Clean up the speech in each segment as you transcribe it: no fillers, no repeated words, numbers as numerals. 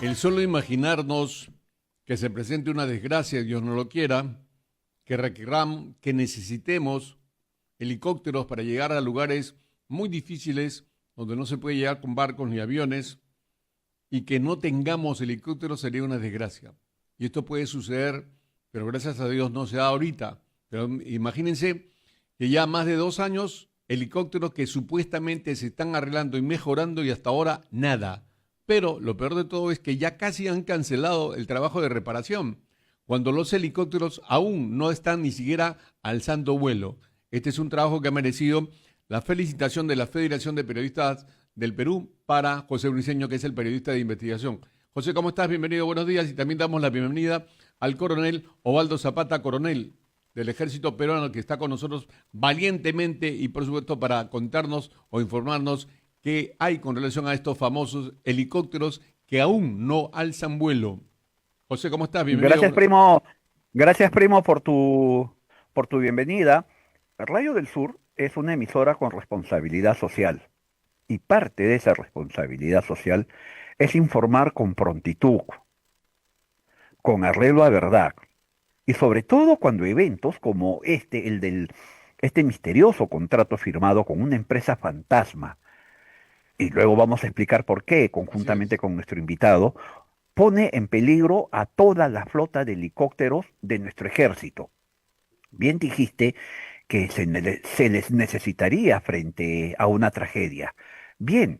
El solo imaginarnos que se presente una desgracia, Dios no lo quiera, que requeram, que necesitemos helicópteros para llegar a lugares muy difíciles donde no se puede llegar con barcos ni aviones y que no tengamos helicópteros sería una desgracia. Y esto puede suceder, pero gracias a Dios no se da ahorita. Pero imagínense que ya más de 2 años, helicópteros que supuestamente se están arreglando y mejorando y hasta ahora nada. Pero lo peor de todo es que ya casi han cancelado el trabajo de reparación, cuando los helicópteros aún no están ni siquiera alzando vuelo. Este es un trabajo que ha merecido la felicitación de la Federación de Periodistas del Perú para José Briceño, que es el periodista de investigación. José, ¿cómo estás? Bienvenido, buenos días. Y también damos la bienvenida al coronel Osvaldo Zapata, coronel del Ejército Peruano, que está con nosotros valientemente y, por supuesto, para contarnos o informarnos qué hay con relación a estos famosos helicópteros que aún no alzan vuelo. José, ¿cómo estás? Gracias, Bienvenido. primo. Gracias, primo, por tu bienvenida. Radio del Sur es una emisora con responsabilidad social y parte de esa responsabilidad social es informar con prontitud, con arreglo a verdad y sobre todo cuando eventos como este misterioso contrato firmado con una empresa fantasma, y luego vamos a explicar por qué, Así conjuntamente es. con nuestro invitado, pone en peligro a toda la flota de helicópteros de nuestro ejército. Bien dijiste que se les necesitaría frente a una tragedia. Bien,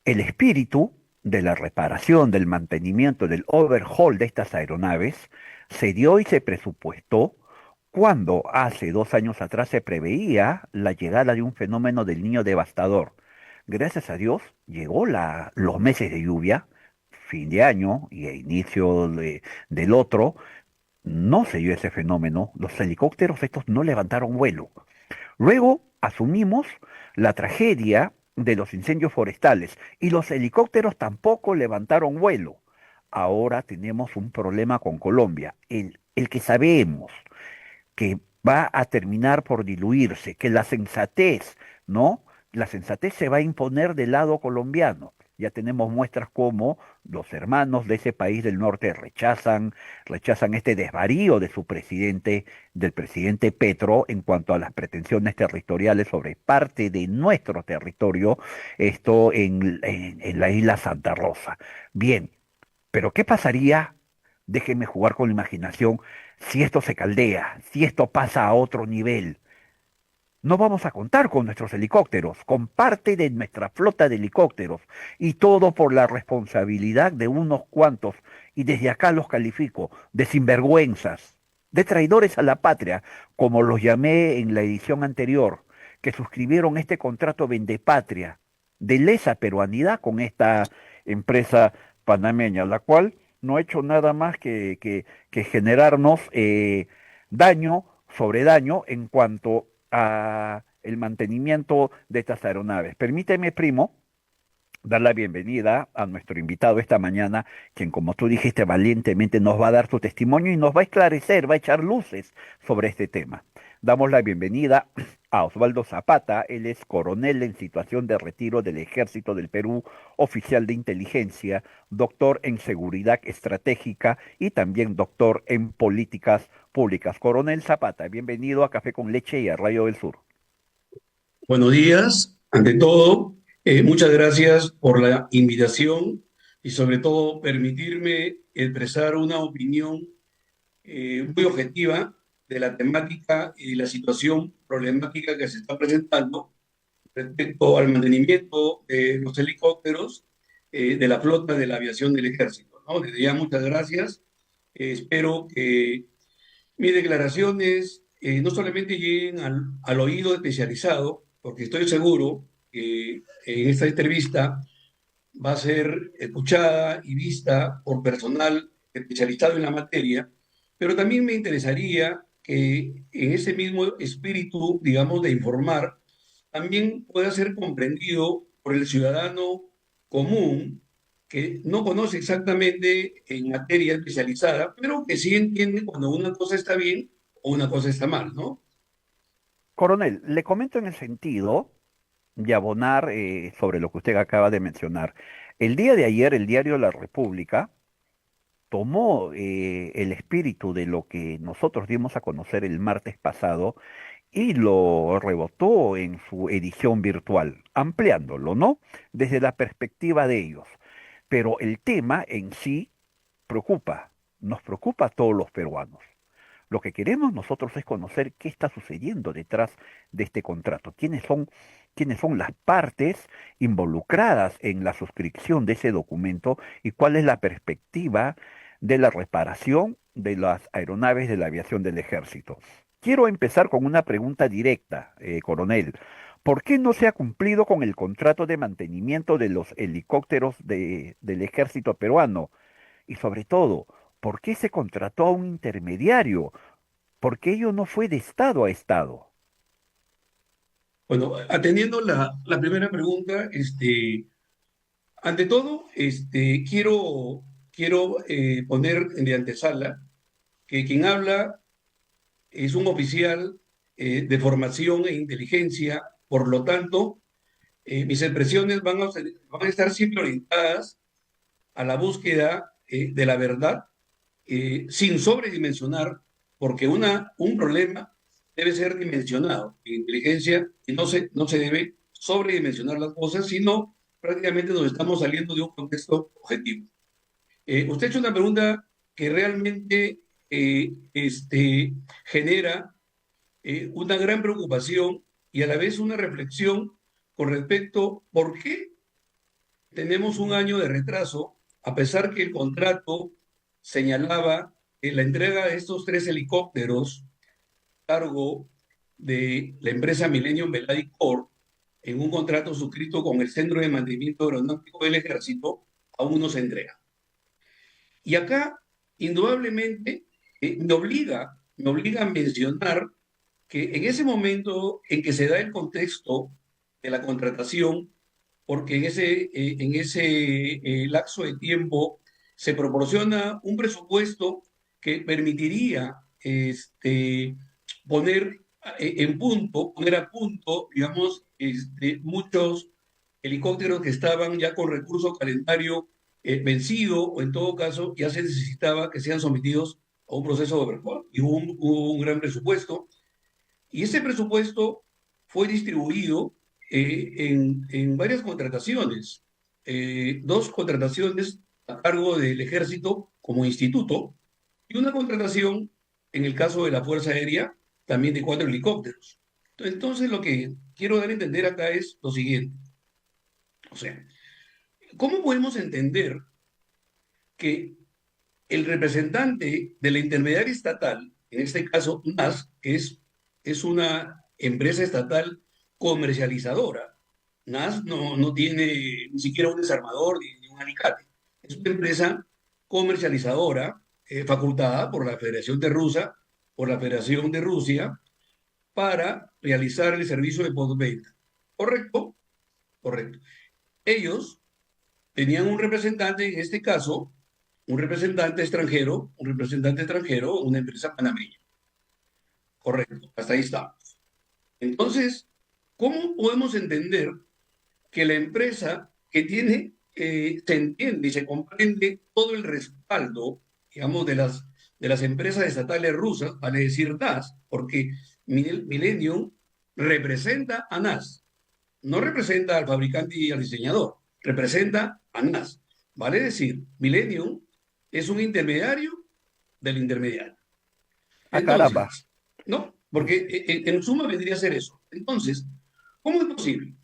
el espíritu de la reparación, del mantenimiento, del overhaul de estas aeronaves se dio y se presupuestó cuando hace 2 años atrás se preveía la llegada de un fenómeno del niño devastador. Gracias a Dios llegó los meses de lluvia, fin de año y a inicio del otro, no se dio ese fenómeno, los helicópteros estos no levantaron vuelo. Luego asumimos la tragedia de los incendios forestales y los helicópteros tampoco levantaron vuelo. Ahora tenemos un problema con Colombia, el que sabemos que va a terminar por diluirse, que la sensatez, ¿no? La sensatez se va a imponer del lado colombiano. Ya tenemos muestras como los hermanos de ese país del norte rechazan este desvarío de su presidente, del presidente Petro, en cuanto a las pretensiones territoriales sobre parte de nuestro territorio, esto en la isla Santa Rosa. Bien, pero ¿qué pasaría? Déjenme jugar con la imaginación. Si esto se caldea, si esto pasa a otro nivel, no vamos a contar con nuestros helicópteros, con parte de nuestra flota de helicópteros, y todo por la responsabilidad de unos cuantos, y desde acá los califico, de sinvergüenzas, de traidores a la patria, como los llamé en la edición anterior, que suscribieron este contrato vendepatria de lesa peruanidad con esta empresa panameña, la cual no ha hecho nada más que generarnos daño sobre daño en cuanto a el mantenimiento de estas aeronaves. Permíteme, primo, dar la bienvenida a nuestro invitado esta mañana, quien, como tú dijiste, valientemente nos va a dar su testimonio y nos va a esclarecer, va a echar luces sobre este tema. Damos la bienvenida a Osvaldo Zapata. Él es coronel en situación de retiro del Ejército del Perú, oficial de inteligencia, doctor en seguridad estratégica y también doctor en políticas públicas. Coronel Zapata, bienvenido a Café con Leche y a Radio del Sur. Buenos días. Ante todo, muchas gracias por la invitación y sobre todo permitirme expresar una opinión muy objetiva de la temática y la situación problemática que se está presentando respecto al mantenimiento de los helicópteros de la flota de la aviación del ejército, ¿no? Desde ya muchas gracias. Espero que mis declaraciones no solamente lleguen al oído especializado, porque estoy seguro que en esta entrevista va a ser escuchada y vista por personal especializado en la materia, pero también me interesaría que en ese mismo espíritu, digamos, de informar, también pueda ser comprendido por el ciudadano común que no conoce exactamente en materia especializada, pero que sí entiende cuando una cosa está bien o una cosa está mal, ¿no? Coronel, le comento en el sentido de abonar sobre lo que usted acaba de mencionar. El día de ayer, el diario La República tomó el espíritu de lo que nosotros dimos a conocer el martes pasado y lo rebotó en su edición virtual, ampliándolo, ¿no? Desde la perspectiva de ellos. Pero el tema en sí preocupa, nos preocupa a todos los peruanos. Lo que queremos nosotros es conocer qué está sucediendo detrás de este contrato, quiénes son las partes involucradas en la suscripción de ese documento y cuál es la perspectiva de la reparación de las aeronaves de la aviación del ejército. Quiero empezar con una pregunta directa, coronel. ¿Por qué no se ha cumplido con el contrato de mantenimiento de los helicópteros del ejército peruano? Y sobre todo, ¿por qué se contrató a un intermediario? Porque ello no fue de Estado a Estado. Bueno, atendiendo la primera pregunta, ante todo, quiero poner de antesala que quien habla es un oficial de formación e inteligencia, por lo tanto, mis expresiones van a estar siempre orientadas a la búsqueda de la verdad, sin sobredimensionar, porque un problema debe ser dimensionado en inteligencia y no se debe sobredimensionar las cosas, sino prácticamente nos estamos saliendo de un contexto objetivo. Usted ha hecho una pregunta que realmente genera una gran preocupación y a la vez una reflexión con respecto a por qué tenemos un año de retraso, a pesar que el contrato señalaba la entrega de estos 3 helicópteros a cargo de la empresa Millennium Belay Corp en un contrato suscrito con el Centro de Mantenimiento Aeronáutico del Ejército, aún no se entrega. Y acá, indudablemente, me obliga a mencionar que en ese momento en que se da el contexto de la contratación, porque en ese lapso de tiempo se proporciona un presupuesto que permitiría poner poner a punto, digamos, muchos helicópteros que estaban ya con recurso calendario vencido, o en todo caso ya se necesitaba que sean sometidos a un proceso de overhaul. Y hubo un gran presupuesto, y ese presupuesto fue distribuido en varias contrataciones. 2 contrataciones a cargo del Ejército como instituto y una contratación en el caso de la Fuerza Aérea también de 4 helicópteros. Entonces, lo que quiero dar a entender acá es lo siguiente. O sea, ¿cómo podemos entender que el representante de la intermediaria estatal, en este caso NAS, que es una empresa estatal comercializadora? NAS no tiene ni siquiera un desarmador ni un alicate. Es una empresa comercializadora facultada por la Federación de Rusia para realizar el servicio de postventa. ¿Correcto? Correcto. Ellos tenían un representante, en este caso, un representante extranjero, una empresa panameña. Correcto, hasta ahí estamos. Entonces, ¿cómo podemos entender que la empresa que tiene, se entiende y se comprende todo el respaldo, digamos, de las empresas estatales rusas, vale decir NAS, porque Millennium representa a NAS, no representa al fabricante y al diseñador, representa a NAS. Vale decir, Millennium es un intermediario del intermediario. Ah, caramba. Entonces, ¿no? Porque en suma vendría a ser eso. Entonces, ¿cómo es posible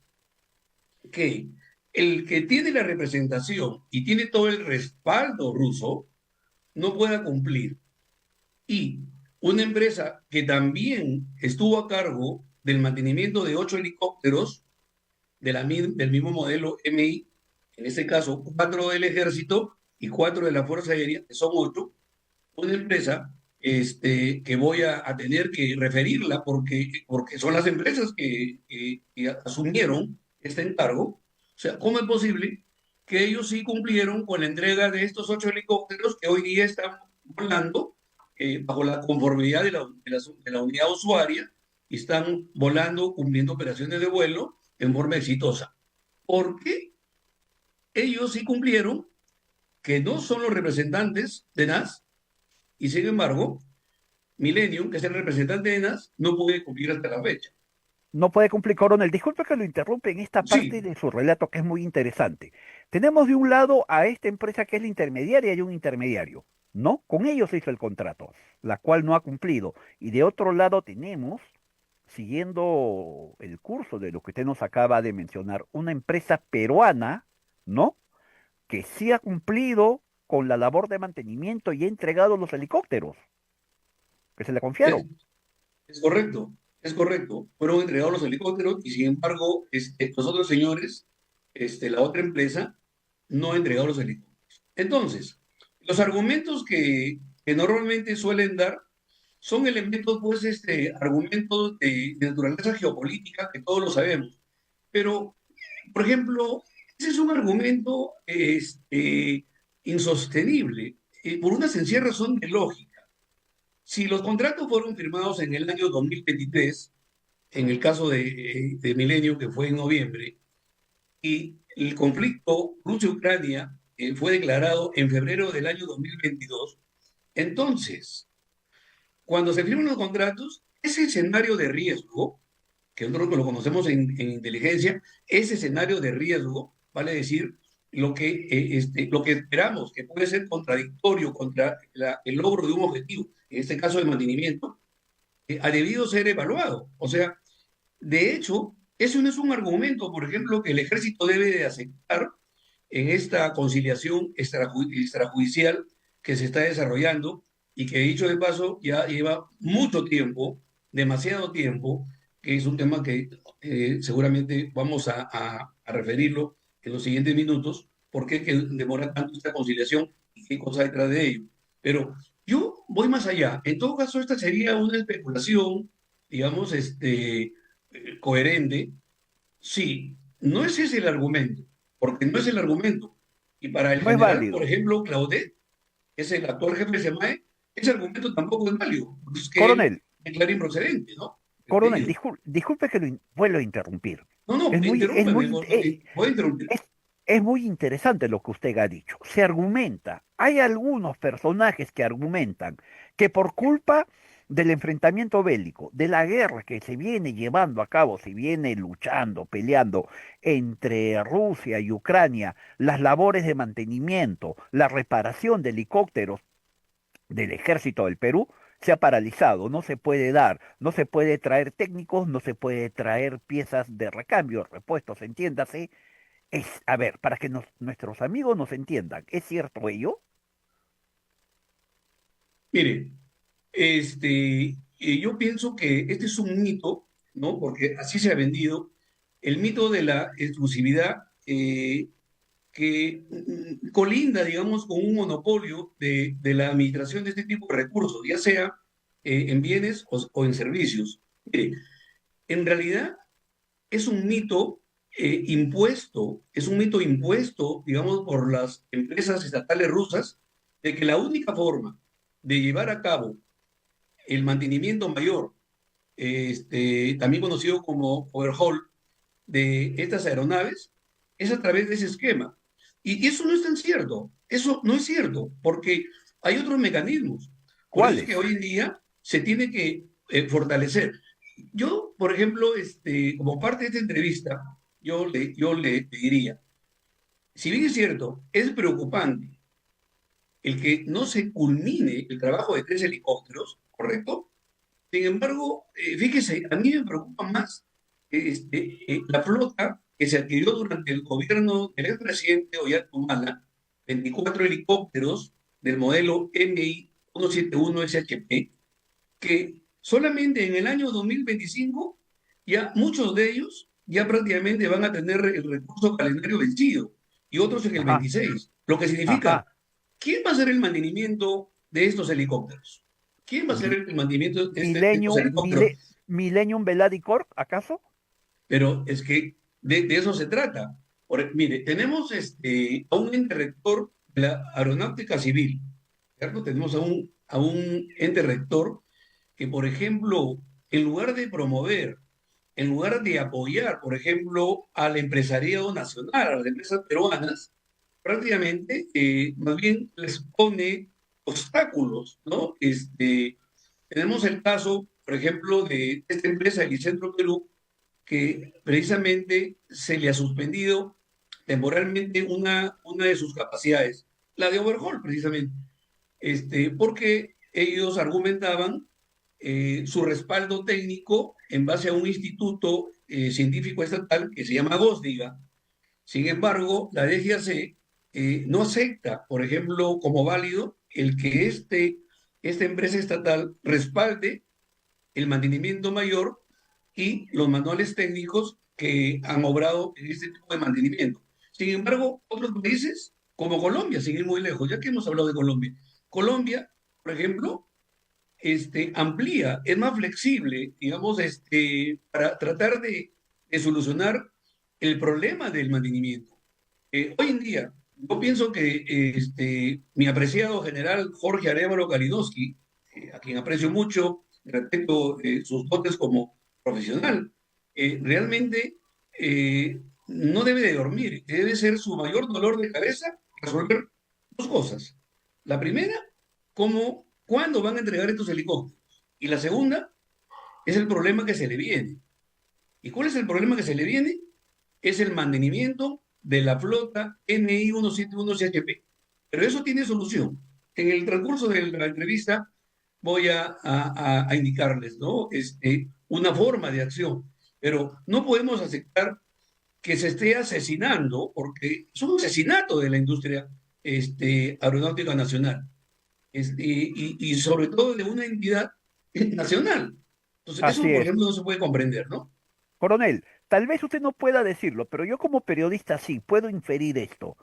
que el que tiene la representación y tiene todo el respaldo ruso no pueda cumplir? Y una empresa que también estuvo a cargo del mantenimiento de 8 helicópteros del mismo modelo MI, en este caso 4 del Ejército y 4 de la Fuerza Aérea, que son 8, una empresa que voy a tener que referirla porque son las empresas que asumieron este encargo. O sea, ¿cómo es posible que ellos sí cumplieron con la entrega de estos 8 helicópteros que hoy día están volando bajo la conformidad de la unidad usuaria y están volando, cumpliendo operaciones de vuelo en forma exitosa? ¿Por qué ellos sí cumplieron, que no son los representantes de NAS, y sin embargo, Millennium, que es el representante de NAS, no puede cumplir hasta la fecha. No puede cumplir, coronel. Disculpe que lo interrumpe en esta parte Sí, de su relato que es muy interesante. Tenemos de un lado a esta empresa que es la intermediaria y un intermediario, ¿no? Con ellos se hizo el contrato, la cual no ha cumplido. Y de otro lado tenemos, siguiendo el curso de lo que usted nos acaba de mencionar, una empresa peruana, ¿no? Que sí ha cumplido con la labor de mantenimiento y ha entregado los helicópteros que se le es, confiaron. es correcto, es correcto. Fueron entregados los helicópteros y sin embargo, los otros señores, la otra empresa, no ha entregado los helicópteros. Entonces, los argumentos que normalmente suelen dar son elementos, pues, argumentos de naturaleza geopolítica, que todos lo sabemos. Pero, por ejemplo, ese es un argumento insostenible, por una sencilla razón de lógica. Si los contratos fueron firmados en el año 2023, en el caso de Milenio, que fue en noviembre, y el conflicto Rusia-Ucrania fue declarado en febrero del año 2022, entonces, cuando se firman los contratos, ese escenario de riesgo, que nosotros lo conocemos en inteligencia, ese escenario de riesgo, vale decir, lo que esperamos que puede ser contradictorio contra el logro de un objetivo, en este caso de mantenimiento, ha debido ser evaluado. O sea, de hecho, eso no es un argumento, por ejemplo, que el ejército debe de aceptar en esta conciliación extrajudicial que se está desarrollando y que, dicho de paso, ya lleva mucho tiempo, demasiado tiempo, que es un tema que seguramente vamos a referirlo en los siguientes minutos, por qué que demora tanto esta conciliación y qué cosa hay detrás de ello. Pero yo voy más allá. En todo caso, esta sería una especulación, digamos, coherente. Sí, no es ese el argumento, porque no es el argumento. Y para el No es general, por válido. ejemplo, Claudet, que es el actual jefe de SEMAE, ese argumento tampoco es válido, porque es que él Coronel, declara improcedente, ¿no? Coronel, Expedido. disculpe que vuelvo a interrumpir. No, no, Es muy, es interrúmpeme, muy, voy a interrumpir. es, es muy interesante lo que usted ha dicho. Se argumenta, hay algunos personajes que argumentan que por culpa del enfrentamiento bélico, de la guerra que se viene llevando a cabo, se viene luchando, peleando entre Rusia y Ucrania, las labores de mantenimiento, la reparación de helicópteros del ejército del Perú se ha paralizado, no se puede dar, no se puede traer técnicos, no se puede traer piezas de recambio, repuestos, entiéndase. A ver, para que nuestros amigos nos entiendan, ¿es cierto ello? Mire, yo pienso que este es un mito, ¿no? Porque así se ha vendido el mito de la exclusividad que colinda, digamos, con un monopolio de la administración de este tipo de recursos, ya sea en bienes o en servicios. Mire, en realidad es un mito es un mito impuesto, digamos, por las empresas estatales rusas, de que la única forma de llevar a cabo el mantenimiento mayor, también conocido como overhaul, de estas aeronaves, es a través de ese esquema. Y eso no es tan cierto, eso no es cierto, porque hay otros mecanismos. Por eso es ¿Cuáles? que hoy en día se tiene que fortalecer. Yo, por ejemplo, como parte de esta entrevista, yo le diría, si bien es cierto, es preocupante el que no se culmine el trabajo de 3 helicópteros, ¿correcto? Sin embargo, fíjese, a mí me preocupa más la flota que se adquirió durante el gobierno del expresidente Ollanta Humala, 24 helicópteros del modelo MI-171 SHP, que solamente en el año 2025 ya muchos de ellos ya prácticamente van a tener el recurso calendario vencido y otros en el Ajá, 26. Lo que significa, ajá. ¿quién va a hacer el mantenimiento de estos helicópteros? ¿Quién va a hacer Mi- el mantenimiento de estos Millennium, helicópteros? Millennium Veladicor, ¿acaso? Pero es que de eso se trata. Mire, tenemos a un ente rector de la aeronáutica civil, ¿cierto? Tenemos a un ente rector que, por ejemplo, en lugar de promover, en lugar de apoyar, por ejemplo, al empresariado nacional, a las empresas peruanas, prácticamente más bien les pone obstáculos, ¿no? Tenemos el caso, por ejemplo, de esta empresa, el Centro Perú, que precisamente se le ha suspendido temporalmente una de sus capacidades, la de overhaul, precisamente, porque ellos argumentaban su respaldo técnico en base a un instituto científico estatal que se llama GOSDIGA. Sin embargo, la DGAC no acepta, por ejemplo, como válido el que esta empresa estatal respalde el mantenimiento mayor y los manuales técnicos que han obrado en este tipo de mantenimiento. Sin embargo, otros países, como Colombia, sin ir muy lejos, ya que hemos hablado de Colombia, Colombia, por ejemplo, amplía, es más flexible, digamos, para tratar de solucionar el problema del mantenimiento. Hoy en día, yo pienso que mi apreciado general Jorge Arévalo Kalinowski, a quien aprecio mucho, respeto sus dotes como profesional, realmente no debe de dormir, debe ser su mayor dolor de cabeza resolver dos cosas. La primera, cuándo van a entregar estos helicópteros. Y la segunda es el problema que se le viene. ¿Y cuál es el problema que se le viene? Es el mantenimiento de la flota NI 171 CHP. Pero eso tiene solución. En el transcurso de la entrevista voy a indicarles, ¿no? Una forma de acción. Pero no podemos aceptar que se esté asesinando, porque es un asesinato de la industria aeronáutica nacional. Y sobre todo de una entidad nacional. Entonces, Así eso, por es. ejemplo, no se puede comprender, ¿no? Coronel, tal vez usted no pueda decirlo, pero yo como periodista sí puedo inferir esto.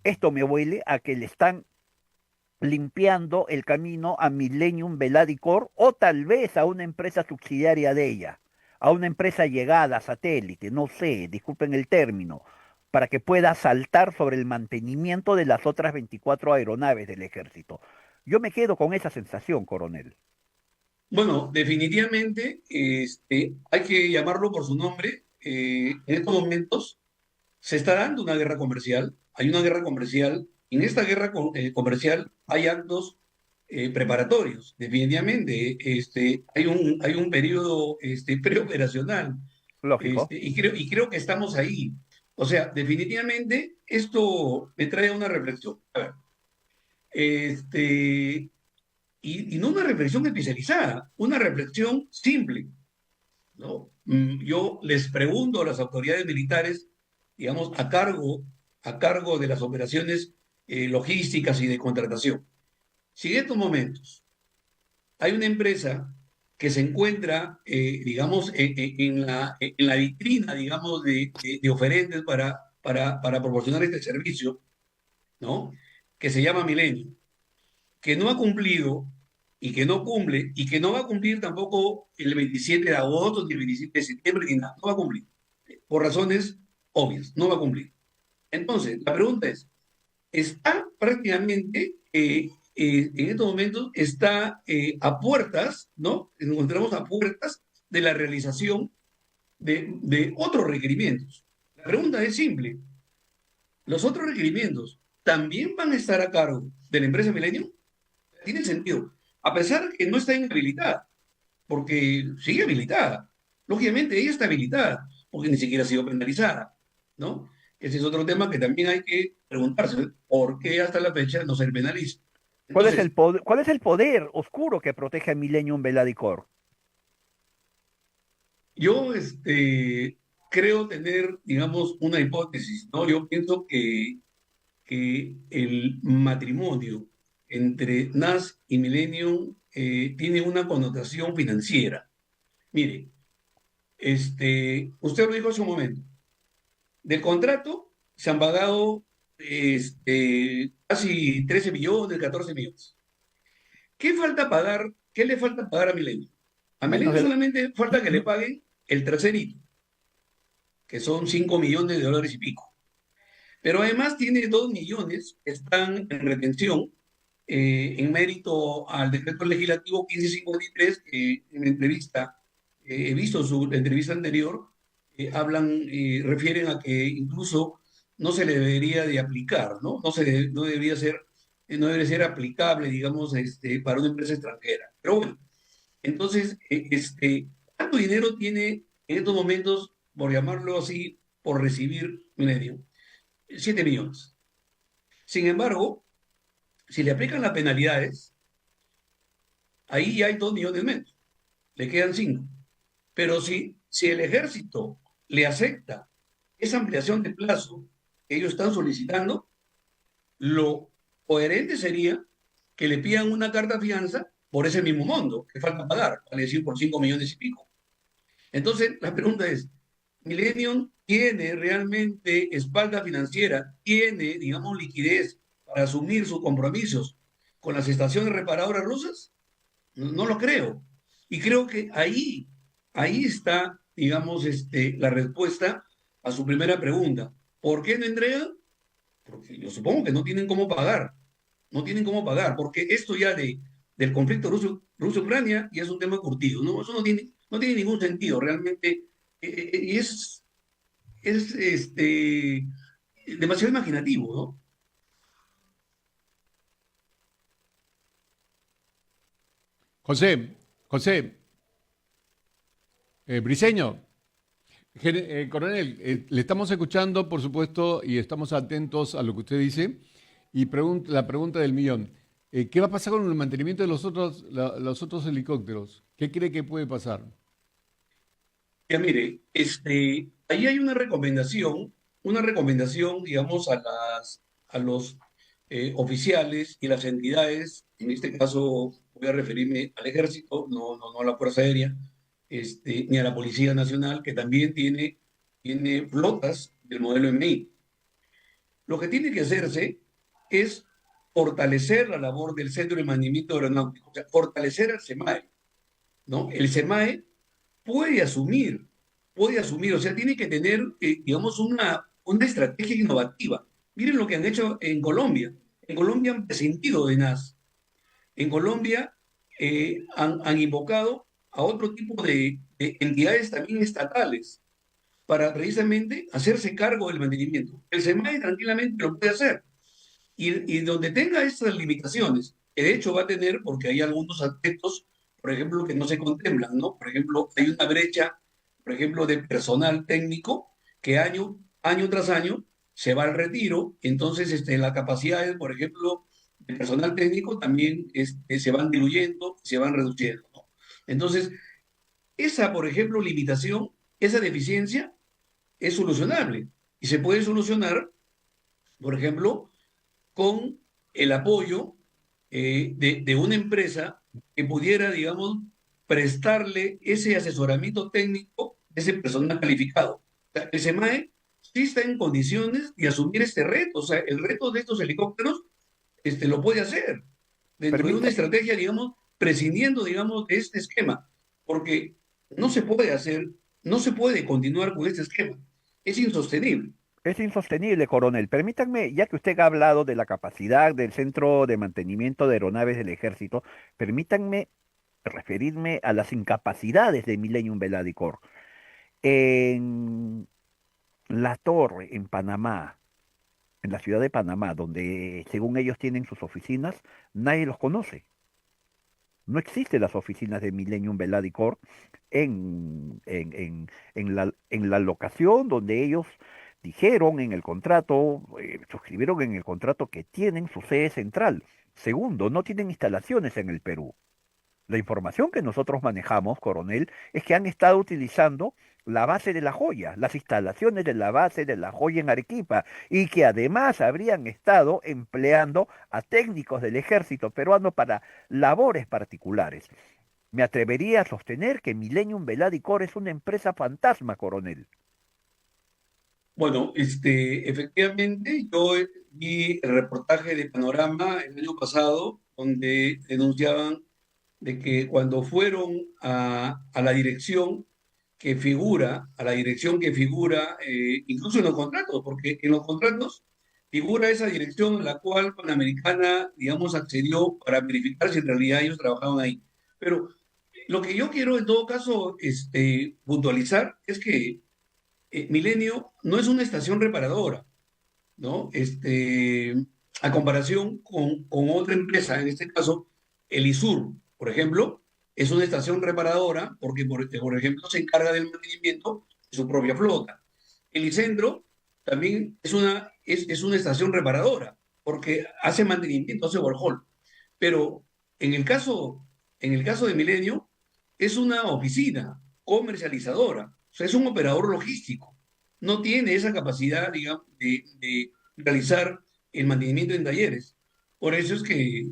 Esto me huele a que le están limpiando el camino a Millennium Veladicor o tal vez a una empresa subsidiaria de ella, a una empresa llegada, satélite, no sé, disculpen el término, para que pueda saltar sobre el mantenimiento de las otras 24 aeronaves del ejército. Yo me quedo con esa sensación, coronel. Bueno, definitivamente hay que llamarlo por su nombre. En estos momentos se está dando una guerra comercial, hay una guerra comercial. En esta guerra comercial hay actos preparatorios, definitivamente. Hay un periodo preoperacional Lógico. y creo que estamos ahí. O sea, definitivamente esto me trae una reflexión. A ver, este, y no una reflexión especializada, una reflexión simple, ¿no? Yo les pregunto a las autoridades militares, digamos, a cargo de las operaciones logísticas y de contratación. Si en estos momentos hay una empresa que se encuentra, digamos, en la vitrina, digamos, de oferentes para proporcionar este servicio, ¿no? Que se llama Milenio, que no ha cumplido y que no cumple y que no va a cumplir tampoco el 27 de agosto, ni el 27 de septiembre, ni nada, no va a cumplir, por razones obvias, no va a cumplir. Entonces, la pregunta es, está prácticamente, en estos momentos, está a puertas, ¿no? Nos encontramos a puertas de la realización de otros requerimientos. La pregunta es simple, ¿los otros requerimientos también van a estar a cargo de la empresa Millennium? Tiene sentido, a pesar que no está inhabilitada, porque sigue habilitada. Lógicamente, ella está habilitada, porque ni siquiera ha sido penalizada, ¿no? Ese es otro tema que también hay que preguntarse, ¿por qué hasta la fecha no se penaliza? Entonces, Cuál es el poder oscuro que protege a Millennium Veladicor? yo creo tener, digamos, una hipótesis, ¿no? Yo pienso que el matrimonio entre NAS y Millennium tiene una connotación financiera. Mire, usted lo dijo hace un momento, del contrato se han pagado casi 13 millones, 14 millones. ¿Qué falta pagar? ¿Qué le falta pagar a Milenio? A Menos Milenio del... solamente falta que le paguen el tercer hito, que son 5 millones de dólares y pico. Pero además tiene 2 millones que están en retención en mérito al decreto legislativo 1553, que en entrevista, he visto su entrevista anterior, refieren a que incluso no se le debería de aplicar, ¿no? No debería ser, no debería ser aplicable, digamos, para una empresa extranjera. Pero bueno, entonces, ¿cuánto dinero tiene en estos momentos, por llamarlo así, por recibir Milenio? 7 millones. Sin embargo, si le aplican las penalidades, ahí ya hay 2 millones menos, le quedan 5. Pero si el ejército le acepta esa ampliación de plazo que ellos están solicitando, lo coherente sería que le pidan una carta fianza por ese mismo monto que falta pagar, vale decir, por 5 millones y pico. Entonces, la pregunta es, ¿Millennium tiene realmente espalda financiera, tiene, digamos, liquidez para asumir sus compromisos con las estaciones reparadoras rusas? No, no lo creo. Y creo que ahí está, digamos, la respuesta a su primera pregunta. ¿Por qué no entregan? Porque yo supongo que no tienen cómo pagar. No tienen cómo pagar, porque esto ya del conflicto Rusia-Ucrania ya es un tema curtido, ¿no? Eso no tiene ningún sentido, realmente. Y es demasiado imaginativo, ¿no? José, Briseño, coronel, le estamos escuchando, por supuesto, y estamos atentos a lo que usted dice. Y la pregunta del millón, ¿qué va a pasar con el mantenimiento de los otros helicópteros? ¿Qué cree que puede pasar? Ya mire, ahí hay una recomendación, digamos, a los oficiales y las entidades, en este caso voy a referirme al ejército, no a la Fuerza Aérea, ni a la Policía Nacional, que también tiene flotas del modelo MI. Lo que tiene que hacerse es fortalecer la labor del Centro de Mantenimiento Aeronáutico, o sea, fortalecer al SEMAE, ¿no? El SEMAE puede asumir, o sea, tiene que tener, digamos, una estrategia innovativa. Miren lo que han hecho en Colombia. En Colombia han prescindido de NAS. En Colombia han invocado a otro tipo de entidades también estatales para precisamente hacerse cargo del mantenimiento. El SEMAE tranquilamente lo puede hacer. Y donde tenga estas limitaciones, que de hecho va a tener, porque hay algunos aspectos, por ejemplo, que no se contemplan, ¿no? Por ejemplo, hay una brecha, por ejemplo, de personal técnico que año tras año se va al retiro, entonces las capacidades, por ejemplo, de personal técnico también se van diluyendo, se van reduciendo, ¿no? Entonces, esa, por ejemplo, limitación, esa deficiencia es solucionable y se puede solucionar, por ejemplo, con el apoyo de una empresa que pudiera, digamos, prestarle ese asesoramiento técnico a ese personal calificado. O sea, el SEMAE sí está en condiciones de asumir este reto. O sea, el reto de estos helicópteros lo puede hacer dentro de una Permita, estrategia, digamos, prescindiendo, digamos, de este esquema. Porque no se puede hacer, no se puede continuar con este esquema. Es insostenible. es insostenible, coronel. Permítanme, ya que usted ha hablado de la capacidad del Centro de Mantenimiento de Aeronaves del Ejército, permítanme referirme a las incapacidades de Millennium Veladicor. En La Torre, en Panamá, en la ciudad de Panamá, donde según ellos tienen sus oficinas, nadie los conoce. No existen las oficinas de Millennium Veladicor en la locación donde ellos dijeron en el contrato, suscribieron en el contrato que tienen su sede central. Segundo, no tienen instalaciones en el Perú. La información que nosotros manejamos, coronel, es que han estado utilizando la base de La Joya, las instalaciones de la base de La Joya en Arequipa, y que además habrían estado empleando a técnicos del ejército peruano para labores particulares. Me atrevería a sostener que Millennium Veladicor es una empresa fantasma, coronel. Bueno, efectivamente, yo vi el reportaje de Panorama el año pasado, donde denunciaban de que cuando fueron a la dirección a la dirección que figura, incluso en los contratos, porque en los contratos figura esa dirección a la cual Panamericana, digamos, accedió para verificar si en realidad ellos trabajaban ahí. Pero lo que yo quiero en todo caso puntualizar es que Milenio no es una estación reparadora. ¿no? A comparación con otra empresa, en este caso, el ISUR, por ejemplo, es una estación reparadora porque, por ejemplo, se encarga del mantenimiento de su propia flota. El Licentro también es una estación reparadora porque hace mantenimiento, hace overhaul. Pero en el caso, en el caso de Milenio, es una oficina comercializadora, o sea, es un operador logístico. No tiene esa capacidad, digamos, de realizar el mantenimiento en talleres. Por eso es que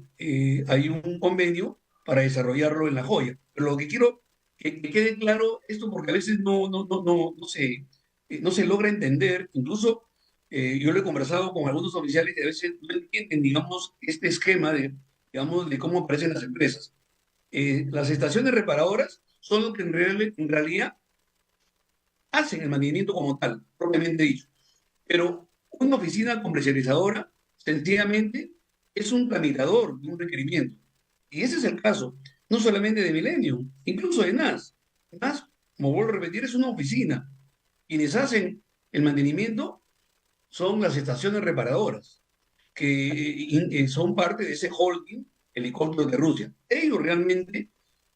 hay un convenio para desarrollarlo en La Joya. Pero lo que quiero que quede claro esto, porque a veces no se logra entender, incluso yo lo he conversado con algunos oficiales que a veces no entienden, digamos, este esquema digamos, de cómo aparecen las empresas. Las estaciones reparadoras son lo que en realidad hacen el mantenimiento como tal, propiamente dicho. Pero una oficina comercializadora, sencillamente, es un tramitador de un requerimiento. Y ese es el caso, no solamente de Millennium, incluso de NAS. NAS, como vuelvo a repetir, es una oficina. Quienes hacen el mantenimiento son las estaciones reparadoras, que son parte de ese holding helicópteros de Rusia. Ellos realmente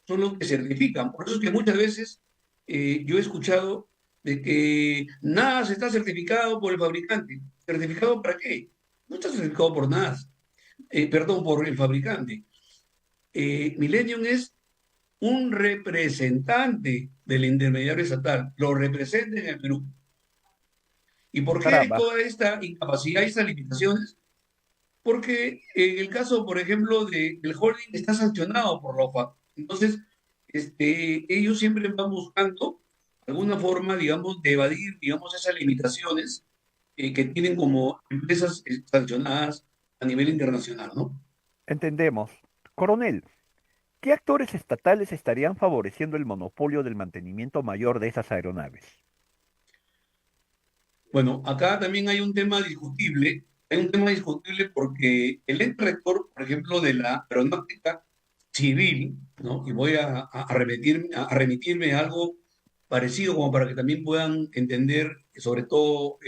son los que certifican. Por eso es que muchas veces yo he escuchado de que NAS está certificado por el fabricante. ¿Certificado para qué? No está certificado por NAS, perdón, por el fabricante. Millennium es un representante del intermediario estatal, lo representa en el Perú. ¿Y por qué hay Caramba. toda esta incapacidad y estas limitaciones? Porque en el caso, por ejemplo, del holding está sancionado por la OFAC. Entonces, ellos siempre van buscando alguna forma, digamos, de evadir, digamos, esas limitaciones que tienen como empresas sancionadas a nivel internacional, ¿no? Entendemos. Coronel, ¿qué actores estatales estarían favoreciendo el monopolio del mantenimiento mayor de esas aeronaves? Bueno, acá también hay un tema discutible porque el ente rector, por ejemplo, de la aeronáutica civil, ¿no? Y voy a remitirme a algo parecido como para que también puedan entender, sobre todo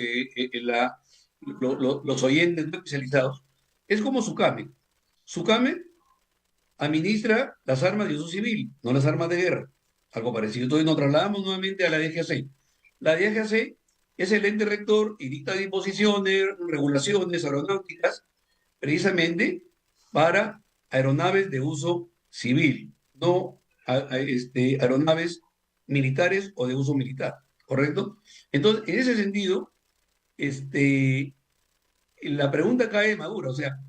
los oyentes no especializados, es como SUCAME. SUCAME administra las armas de uso civil, no las armas de guerra, algo parecido. Entonces nos trasladamos nuevamente a la DGAC. La DGAC es el ente rector y dicta disposiciones, regulaciones aeronáuticas, precisamente para aeronaves de uso civil, no aeronaves militares o de uso militar, ¿correcto? Entonces, en ese sentido, este, la pregunta cae madura, o sea,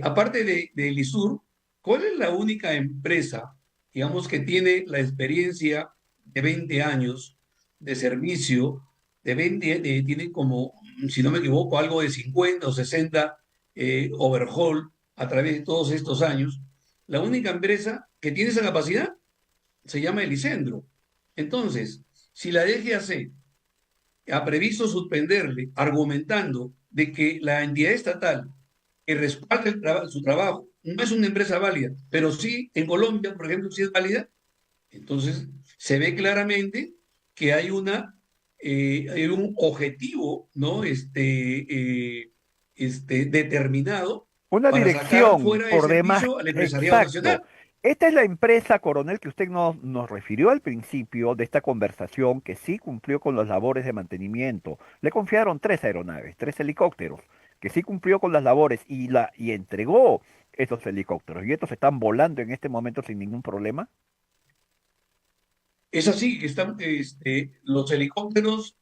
aparte del ISUR, ¿cuál es la única empresa, digamos, que tiene la experiencia de 20 años de servicio, tiene como, si no me equivoco, algo de 50 o 60 overhaul a través de todos estos años? La única empresa que tiene esa capacidad se llama Elicendro. Entonces, si la DGAC ha previsto suspenderle, argumentando de que la entidad estatal que respalda su trabajo no es una empresa válida, pero sí en Colombia, por ejemplo, sí es válida, entonces se ve claramente que hay un objetivo, ¿no? Determinado Una para sacar dirección fuera de por demás, servicio al empresariado exacto. nacional. Esta es la empresa, coronel, que usted nos refirió al principio de esta conversación, que sí cumplió con las labores de mantenimiento. Le confiaron 3 aeronaves, 3 helicópteros, que sí cumplió con las labores y entregó esos helicópteros. Y estos están volando en este momento sin ningún problema. Es así que los helicópteros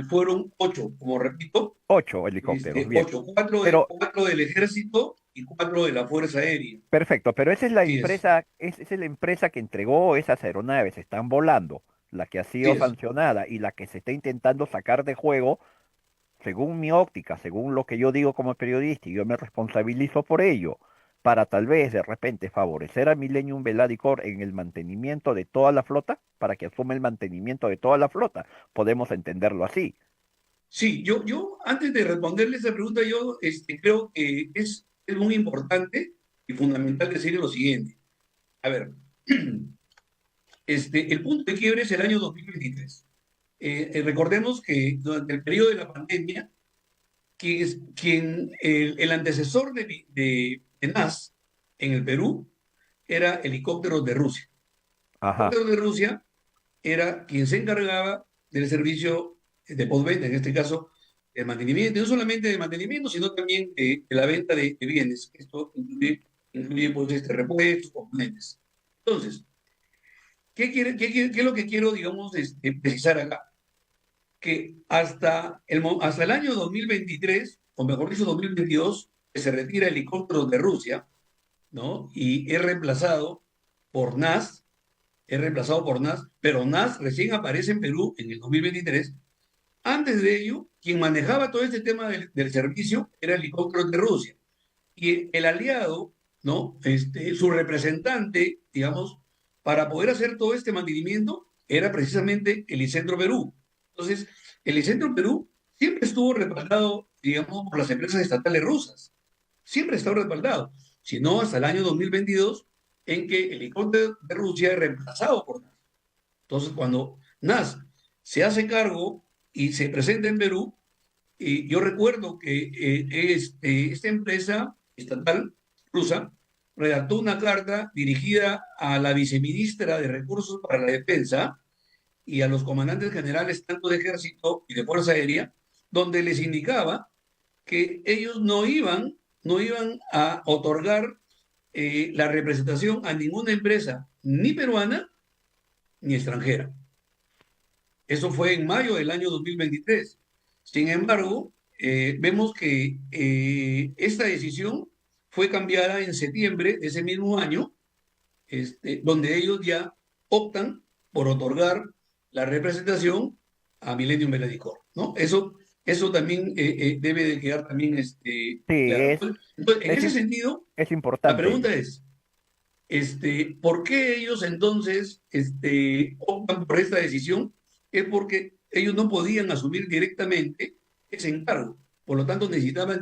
fueron 8, como repito, 8 helicópteros, bien. 8, Pero, cuatro del ejército y 4 de la Fuerza Aérea. perfecto, pero esa es la Así es, empresa, esa es la empresa que entregó esas aeronaves, están volando, la que ha así sido es. sancionada y la que se está intentando sacar de juego, según mi óptica, según lo que yo digo como periodista, y yo me responsabilizo por ello, para tal vez de repente favorecer a Millennium Veladicor en el mantenimiento de toda la flota, para que asuma el mantenimiento de toda la flota. Podemos entenderlo así. Sí, yo antes de responderle esa pregunta, yo creo que es muy importante y fundamental decir lo siguiente. A ver, el punto de quiebre es el año 2023. Recordemos que durante el periodo de la pandemia, el antecesor de NAS en el Perú era Helicópteros de Rusia. Ajá. Helicópteros de Rusia era quien se encargaba del servicio de postventa, en este caso, de mantenimiento, no solamente de mantenimiento, sino también de la venta de bienes. Esto incluye pues, repuestos, componentes. Entonces, qué es lo que quiero, digamos, precisar acá? Que hasta el año 2023, o mejor dicho, 2022, que se retira helicópteros de Rusia, ¿no? Y es reemplazado por NAS, pero NAS recién aparece en Perú en el 2023. Antes de ello, quien manejaba todo este tema del servicio era Helicópteros de Rusia. Y el aliado, ¿no? Su representante, digamos, para poder hacer todo este mantenimiento, era precisamente el Icentro Perú. Entonces, el Icentro Perú siempre estuvo respaldado, digamos, por las empresas estatales rusas. Siempre estado respaldado. Si no, hasta el año 2022, en que el helicóptero de Rusia es reemplazado por NAS. Entonces, cuando NAS se hace cargo y se presenta en Perú, yo recuerdo que esta empresa estatal rusa redactó una carta dirigida a la viceministra de Recursos para la Defensa y a los comandantes generales tanto de Ejército y de Fuerza Aérea, donde les indicaba que ellos no iban a otorgar la representación a ninguna empresa, ni peruana ni extranjera. Eso fue en mayo del año 2023. Sin embargo, vemos que esta decisión fue cambiada en septiembre de ese mismo año, donde ellos ya optan por otorgar la representación a Millennium Beladicor, ¿no? Eso también debe de quedar también Sí, claro. Entonces, en es, ese im- sentido, es la importante ello. pregunta es, ¿por qué ellos entonces optan por esta decisión? Es porque ellos no podían asumir directamente ese encargo. Por lo tanto, necesitaban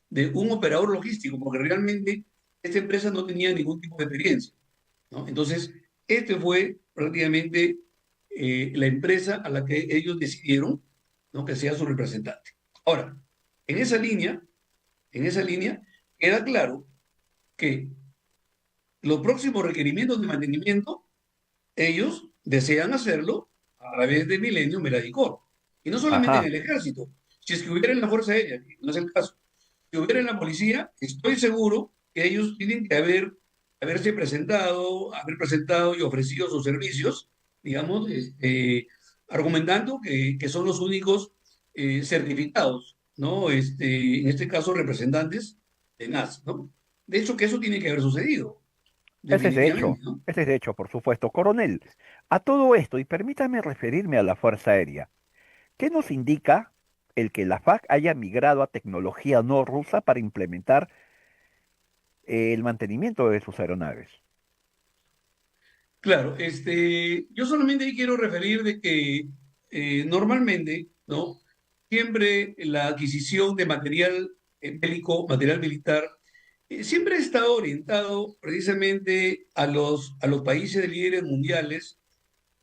de un operador logístico, porque realmente esta empresa no tenía ningún tipo de experiencia, ¿no? Entonces, este fue prácticamente la empresa a la que ellos decidieron, ¿no? Que sea su representante. Ahora, en esa línea, en esa línea, queda claro que los próximos requerimientos de mantenimiento, ellos desean hacerlo a través de Millennium Meradicor. Y no solamente en Ajá. el ejército, si es que hubiera en la Fuerza Aérea, que no es el caso, si hubiera en la policía, estoy seguro que ellos tienen que haber presentado y ofrecido sus servicios, digamos, argumentando que son los únicos certificados, ¿no? En este caso, representantes de NAS, ¿no? De hecho, que eso tiene que haber sucedido, definitivamente, ¿no? Ese es de hecho, por supuesto. Coronel, a todo esto, y permítame referirme a la Fuerza Aérea, ¿qué nos indica el que la FAC haya migrado a tecnología no rusa para implementar el mantenimiento de sus aeronaves? Claro, yo solamente quiero referir de que normalmente, ¿no? Siempre la adquisición de material bélico, material militar, siempre ha estado orientado precisamente a los países líderes mundiales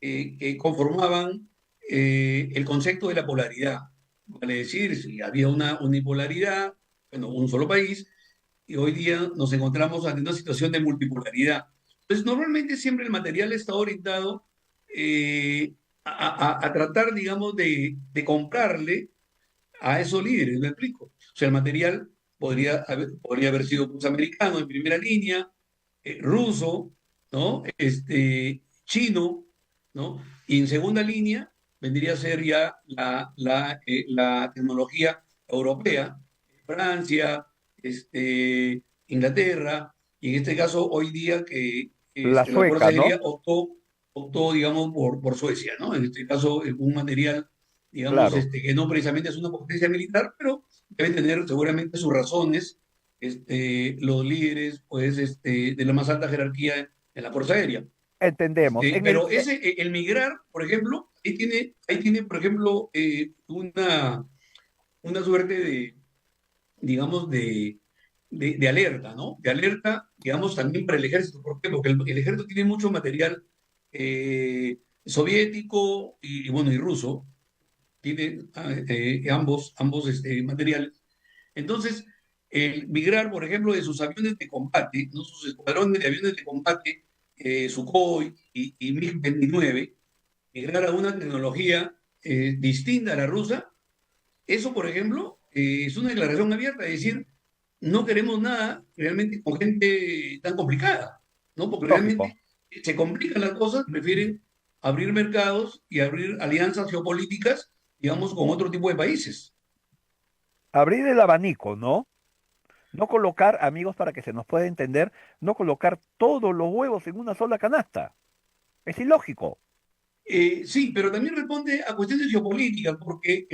que conformaban el concepto de la polaridad. Vale decir, si había una unipolaridad, bueno, un solo país, y hoy día nos encontramos ante una situación de multipolaridad. Entonces, normalmente siempre el material está orientado a tratar, digamos, de comprarle a esos líderes, ¿me explico? O sea, el material podría haber sido pues, americano en primera línea, ruso, ¿no? Chino, ¿no? Y en segunda línea vendría a ser ya la tecnología europea, Francia, Inglaterra, y en este caso hoy día que La la Fuerza sueca, ¿no? Aérea optó, digamos, por Suecia, ¿no? En este caso, un material, digamos, Claro. que no precisamente es una potencia militar, pero debe tener seguramente sus razones, los líderes, pues, de la más alta jerarquía en la Fuerza Aérea. Entendemos. Pero el migrar, por ejemplo, ahí tiene, por ejemplo, una suerte digamos, de alerta, ¿no? De alerta, digamos, también para el ejército. ¿Por qué? Porque el ejército tiene mucho material soviético y, bueno, y ruso. Tiene ambos materiales. Entonces, el migrar, por ejemplo, de sus aviones de combate, ¿no? Sus escuadrones de aviones de combate, Sukhoi y MiG-29, migrar a una tecnología distinta a la rusa, eso, por ejemplo, es una declaración abierta, es decir, no queremos nada realmente con gente tan complicada, ¿no? Porque Lógico. realmente se complican las cosas, prefieren abrir mercados y abrir alianzas geopolíticas, digamos, con otro tipo de países. Abrir el abanico, ¿no? No colocar, amigos, para que se nos pueda entender, no colocar todos los huevos en una sola canasta. Es ilógico. Sí, pero también responde a cuestiones geopolíticas, porque,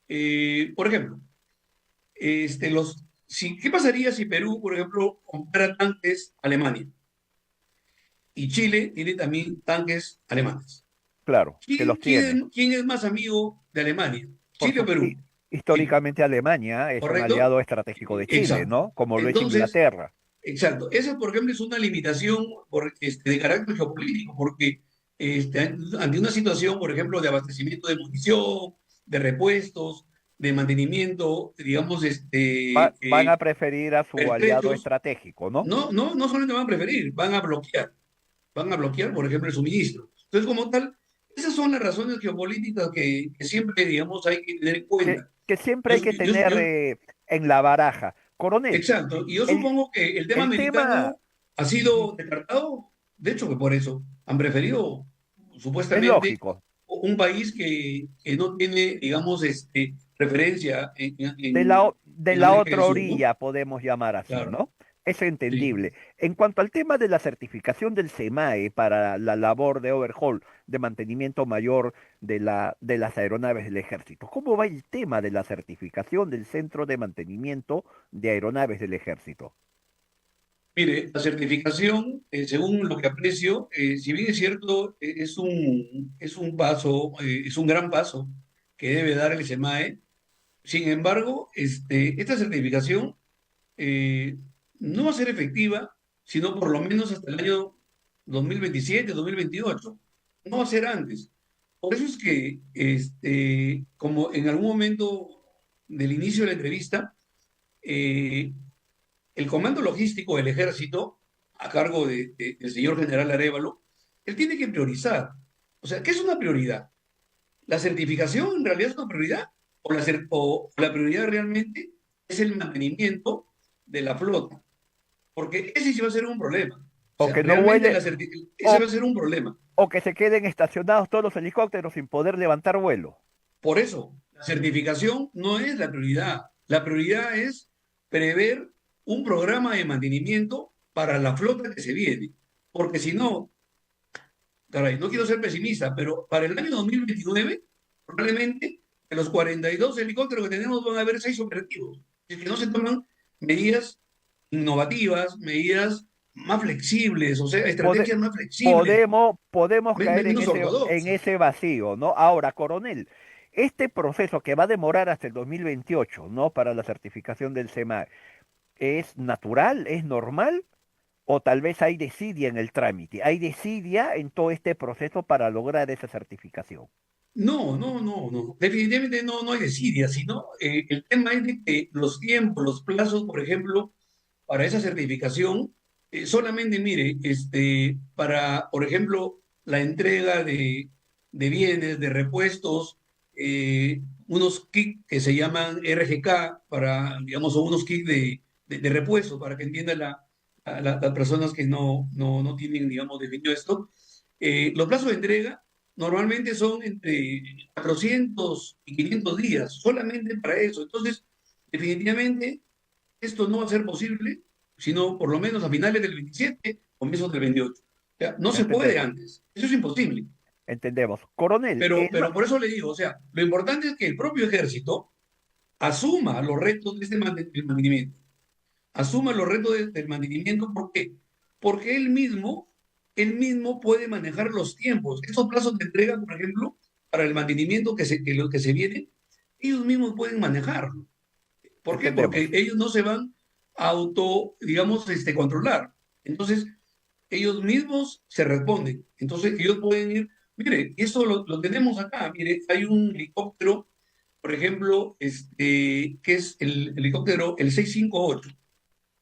Mm. por ejemplo, ¿qué pasaría si Perú, por ejemplo, comprara tanques a Alemania? Y Chile tiene también tanques alemanes. Claro, que ¿Quién, los tiene. quién, quién es más amigo de Alemania? Por ¿Chile o su, Perú? Chile, históricamente Alemania es un ¿correcto? aliado estratégico de Chile, Exacto. ¿no? Como lo es Entonces, Inglaterra. exacto. Esa, por ejemplo, es una limitación de carácter geopolítico, porque ante una situación, por ejemplo, de abastecimiento de munición, de repuestos, de mantenimiento, digamos, Van a preferir a su aliado pertrechos, estratégico, ¿no? no solamente van a preferir, van a bloquear, por ejemplo, el suministro. Entonces, como tal, esas son las razones geopolíticas que siempre, digamos, hay que tener en cuenta. Que siempre Yo, hay que yo, tener yo, en la baraja. Coronel, exacto, y yo el, supongo que el tema el tema americano ha ujú, sido descartado, de hecho que por eso han preferido es supuestamente lógico. un país que no tiene, digamos, referencia De en la América del otra Sur, ¿no? orilla, podemos llamar así, Claro, ¿no? Es sí. entendible. En cuanto al tema de la certificación del SEMAE para la labor de overhaul, de mantenimiento mayor de las aeronaves del ejército, ¿cómo va el tema de la certificación del Centro de Mantenimiento de Aeronaves del Ejército? Mire, la certificación, según lo que aprecio, si bien es cierto, es un paso, es un gran paso que debe dar el SEMAE. Sin embargo, esta certificación eh, no va a ser efectiva, sino por lo menos hasta el año 2027, 2028. No va a ser antes. Por eso es que, como en algún momento del inicio de la entrevista, eh, el comando logístico del ejército, a cargo del señor general Arévalo, él tiene que priorizar. O sea, ¿qué es una prioridad? ¿La certificación en realidad es una prioridad? ¿O la prioridad realmente es el mantenimiento de la flota? Porque ese sí va a ser un problema. O O sea, que no realmente vuele, ese o, va a ser un problema. o que se queden estacionados todos los helicópteros sin poder levantar vuelo. Por eso, la certificación no es la prioridad. La prioridad es prever un programa de mantenimiento para la flota que se viene. Porque si no, caray, no quiero ser pesimista, pero para el año 2029, probablemente de los 42 helicópteros que tenemos van a haber 6 operativos. Es que no se toman medidas innovativas, medidas más flexibles, o sea, Pode- estrategias más flexibles, podemos caer menos en ortodoxas. ese vacío, ¿no? Ahora, coronel, este proceso que va a demorar hasta el 2028, ¿no? Para la certificación del SEMA, ¿es natural? ¿Es normal? ¿O tal vez hay desidia en el trámite? ¿Hay desidia en todo este proceso para lograr esa certificación? No. Definitivamente no hay desidia, sino el tema es de que los tiempos, los plazos, por ejemplo, para esa certificación, solamente, mire, para, por ejemplo, la entrega de bienes, de repuestos, unos kits que se llaman RGK, para, digamos, son unos kits de repuesto, para que entiendan las personas que no tienen, digamos, definido esto. Los plazos de entrega normalmente son entre 400 y 500 días, solamente para eso. Entonces, definitivamente, esto no va a ser posible, sino por lo menos a finales del 27, comienzos del 28. O sea, no se puede Entendemos, antes. Eso es imposible. entendemos. Coronel, Pero por eso le digo, o sea, lo importante es que el propio ejército asuma los retos de del mantenimiento. Asuma los retos del mantenimiento. ¿Por qué? Porque él mismo puede manejar los tiempos. Esos plazos de entrega, por ejemplo, para el mantenimiento lo que se viene, ellos mismos pueden manejarlo. ¿Por qué? entendemos. Porque ellos no se van a digamos, controlar. Entonces, ellos mismos se responden. Entonces, ellos pueden ir, mire, eso lo tenemos acá, mire, hay un helicóptero, por ejemplo, que es el helicóptero, el 658.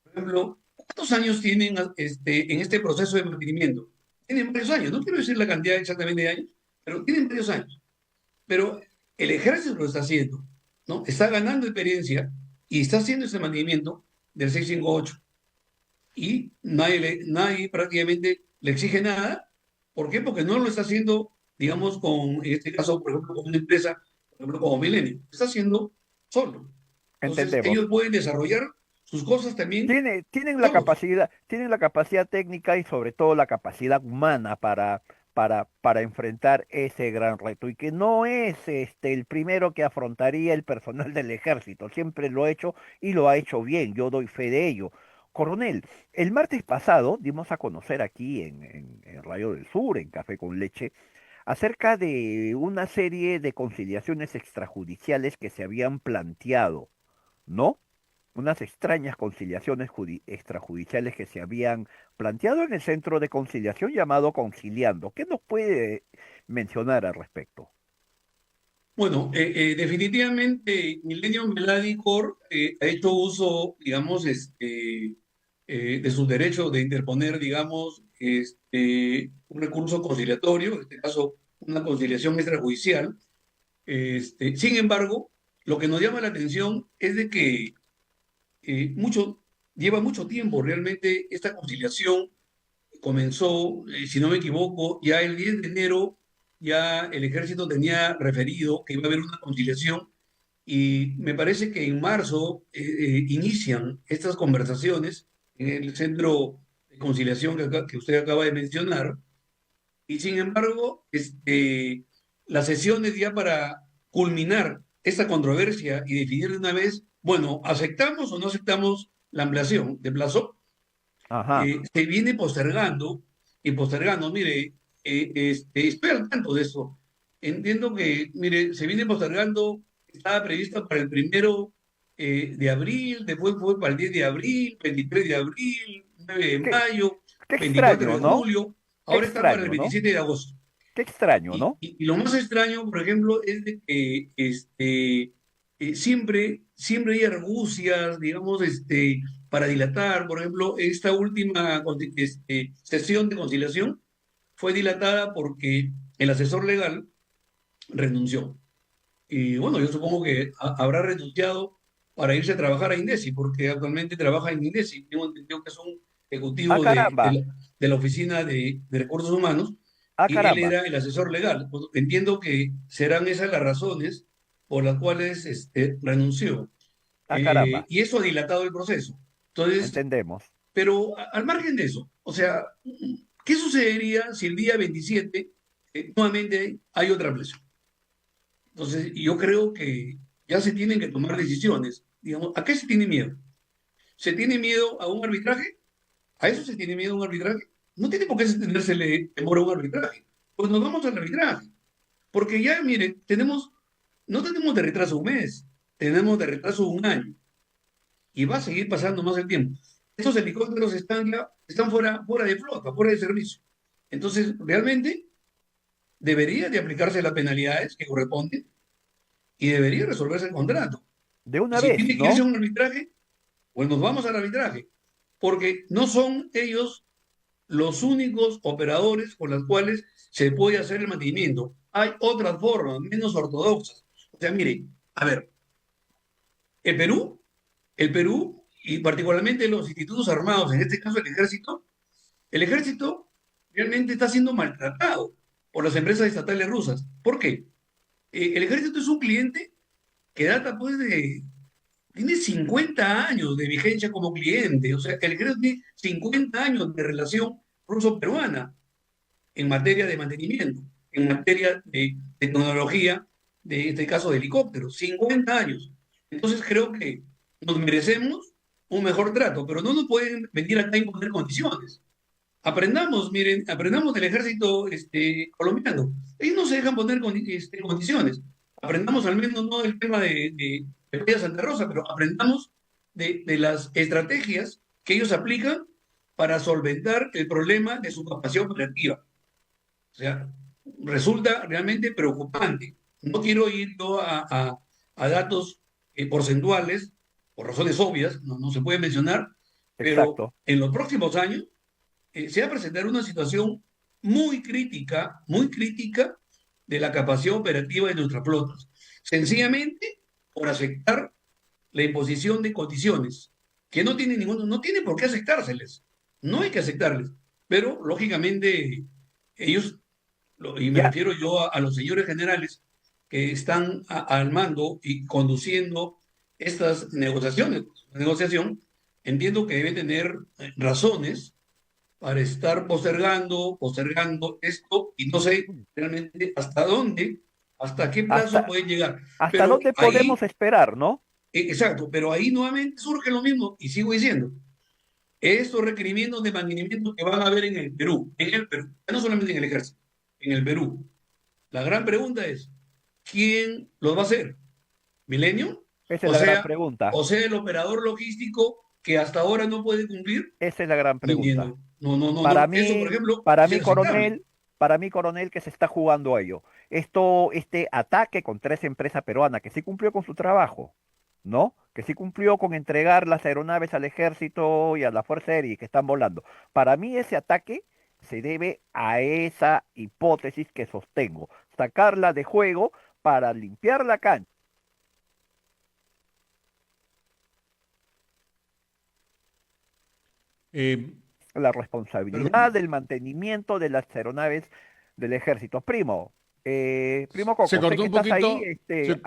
Por ejemplo, ¿cuántos años tienen en este proceso de mantenimiento? Tienen varios años, no quiero decir la cantidad exactamente de años, pero tienen varios años. Pero el ejército lo está haciendo, ¿no? Está ganando experiencia y está haciendo ese mantenimiento del 658 y nadie prácticamente le exige nada. ¿Por qué? Porque no lo está haciendo, digamos, en este caso, por ejemplo, con una empresa, por ejemplo, como Milenio. Lo está haciendo solo. Entonces, Entendemos. ellos pueden desarrollar sus cosas también solos. Tienen la capacidad técnica y sobre todo la capacidad humana para enfrentar ese gran reto y que no es el primero que afrontaría el personal del ejército, siempre lo ha hecho y lo ha hecho bien, yo doy fe de ello. Coronel, el martes pasado dimos a conocer aquí en Radio del Sur, en Café con Leche, acerca de una serie de conciliaciones extrajudiciales que se habían planteado, ¿no? Unas extrañas conciliaciones extrajudiciales que se habían planteado en el centro de conciliación llamado Conciliando. ¿Qué nos puede mencionar al respecto? Bueno, definitivamente Millennium Melody Corp ha hecho uso, digamos, de su derecho de interponer, digamos, un recurso conciliatorio, en este caso una conciliación extrajudicial. Sin embargo, lo que nos llama la atención es de que lleva mucho tiempo realmente esta conciliación. Comenzó, si no me equivoco, ya el 10 de enero, ya el ejército tenía referido que iba a haber una conciliación y me parece que en marzo inician estas conversaciones en el centro de conciliación que usted acaba de mencionar. Y sin embargo, las sesiones ya para culminar esta controversia y definir de una vez, bueno, ¿aceptamos o no aceptamos la ampliación de plazo? Ajá. Se viene postergando y postergando. Mire, estoy al tanto de eso. Entiendo que, mire, se viene postergando, estaba prevista para el 1 de abril, después fue para el 10 de abril, 23 de abril, 9 de Qué, mayo, qué 24 extraño, de ¿no? julio, Qué ahora está para el extraño, ¿no? 27 de agosto. Qué extraño, Y, ¿no? y- y lo más extraño, por ejemplo, es de que siempre hay argucias, digamos, para dilatar. Por ejemplo, esta última sesión de conciliación fue dilatada porque el asesor legal renunció. Y bueno, yo supongo que habrá renunciado para irse a trabajar a INDECI, porque actualmente trabaja en INDECI. Tengo entendido que es un Ah, ejecutivo caramba, de la Oficina de Recursos Humanos ah, y él caramba, era el asesor legal. Pues, entiendo que serán esas las razones por las cuales renunció. ah, caramba. Y eso ha dilatado el proceso. Entonces, Entendemos. pero al margen de eso, o sea, ¿qué sucedería si el día 27 nuevamente hay otra presión? Entonces, yo creo que ya se tienen que tomar decisiones. Digamos, ¿a qué se tiene miedo? ¿Se tiene miedo a un arbitraje? ¿A eso se tiene miedo a un arbitraje? No tiene por qué tenérsele temor a un arbitraje. Pues nos vamos al arbitraje. Porque ya, mire, no tenemos de retraso un mes, tenemos de retraso un año. Y va a seguir pasando más el tiempo. Estos helicópteros están fuera de flota, fuera de servicio. Entonces, realmente debería de aplicarse las penalidades que corresponden y debería resolverse el contrato. De Y una si vez, tiene que irse a ¿no? un arbitraje, pues nos vamos al arbitraje, porque no son ellos los únicos operadores con los cuales se puede hacer el mantenimiento. Hay otras formas menos ortodoxas. O sea, mire, a ver, el Perú, el Perú y particularmente los institutos armados, en este caso el ejército realmente está siendo maltratado por las empresas estatales rusas. ¿Por qué? El ejército es un cliente que data pues tiene 50 años de vigencia como cliente, o sea, el ejército tiene 50 años de relación ruso-peruana en materia de mantenimiento, en materia de tecnología, de este caso de helicópteros, 50 años. Entonces creo que nos merecemos un mejor trato, pero no nos pueden venir acá a imponer condiciones. Aprendamos, miren, aprendamos del ejército colombiano. Ellos no se dejan poner condiciones. Aprendamos al menos no del tema de Playa Santa Rosa, pero aprendamos de las estrategias que ellos aplican para solventar el problema de su capacidad operativa. O sea, resulta realmente preocupante. No quiero ir yo a datos porcentuales, por razones obvias, no se puede mencionar, pero Exacto. en los próximos años se va a presentar una situación muy crítica de la capacidad operativa de nuestras flotas. Sencillamente por aceptar la imposición de condiciones que no tiene por qué aceptárseles. No hay que aceptarles. Pero, lógicamente, ellos, y me Ya, refiero yo a los señores generales que están al mando y conduciendo estas negociaciones, la negociación, entiendo que deben tener razones para estar postergando esto y no sé realmente hasta dónde, hasta qué plazo hasta, pueden llegar. hasta Pero dónde podemos ahí, ¿esperar, no? exacto, pero ahí nuevamente surge lo mismo y sigo diciendo, estos requerimientos de mantenimiento que van a haber en el Perú, no solamente en el ejército, en el Perú. La gran pregunta es, ¿quién los va a hacer? ¿Milenio? Esa es O la gran sea, pregunta. o sea, el operador logístico que hasta ahora no puede cumplir. Esa es la gran No pregunta. entiendo. No, no, no, Para no. Eso, por mí, ejemplo, para es mí, inaceptable. coronel, que se está jugando a ello. Este ataque contra esa empresa peruana que sí cumplió con su trabajo, ¿no? Que sí cumplió con entregar las aeronaves al ejército y a la Fuerza Aérea y que están volando. Para mí ese ataque se debe a esa hipótesis que sostengo, sacarla de juego para limpiar la cancha. Eh, La Perdón. responsabilidad del mantenimiento de las aeronaves del ejército. Primo se Coco, sé cortó que un estás ahí, poquito,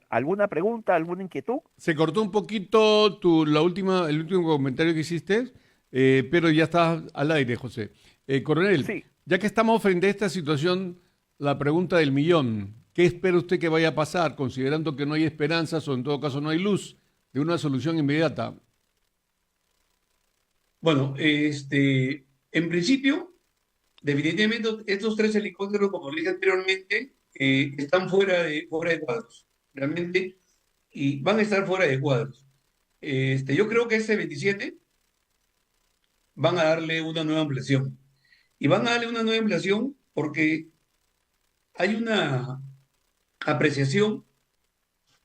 ¿alguna pregunta, alguna inquietud? se cortó un poquito el último comentario que hiciste, pero ya estás al aire, José. Coronel, Sí, ya que estamos frente a esta situación, la pregunta del millón, ¿qué espera usted que vaya a pasar, considerando que no hay esperanzas o en todo caso no hay luz de una solución inmediata? Bueno, en principio, definitivamente estos tres helicópteros, como dije anteriormente, están fuera de cuadros, realmente, y van a estar fuera de cuadros. Yo creo que este 27 van a darle una nueva ampliación. Y van a darle una nueva ampliación porque hay una apreciación,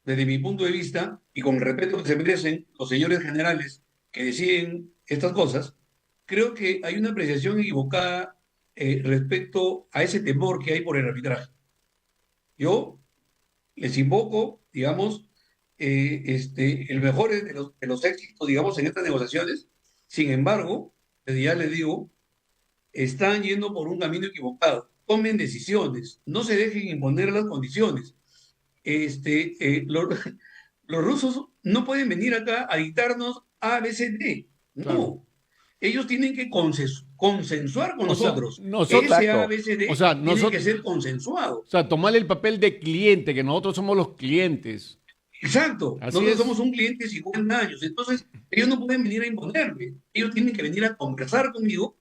desde mi punto de vista, y con el respeto que se merecen los señores generales que deciden estas cosas, creo que hay una apreciación equivocada respecto a ese temor que hay por el arbitraje. Yo les invoco, digamos, el mejor de los éxitos, digamos, en estas negociaciones. Sin embargo, desde ya les digo, están yendo por un camino equivocado. Tomen decisiones, no se dejen imponer las condiciones. Los, los rusos no pueden venir acá a dictarnos A, B, C, D. Claro. No. Ellos tienen que consensuar con O sea, nosotros. nosotros, Ese A, exacto. B, C, o D sea, tiene que nosotros, ser consensuado. o sea, tomar el papel de cliente, que nosotros somos los clientes. Exacto. Así Nosotros es. somos un cliente 50 años. Entonces, ellos no pueden venir a imponerme. Ellos tienen que venir a conversar conmigo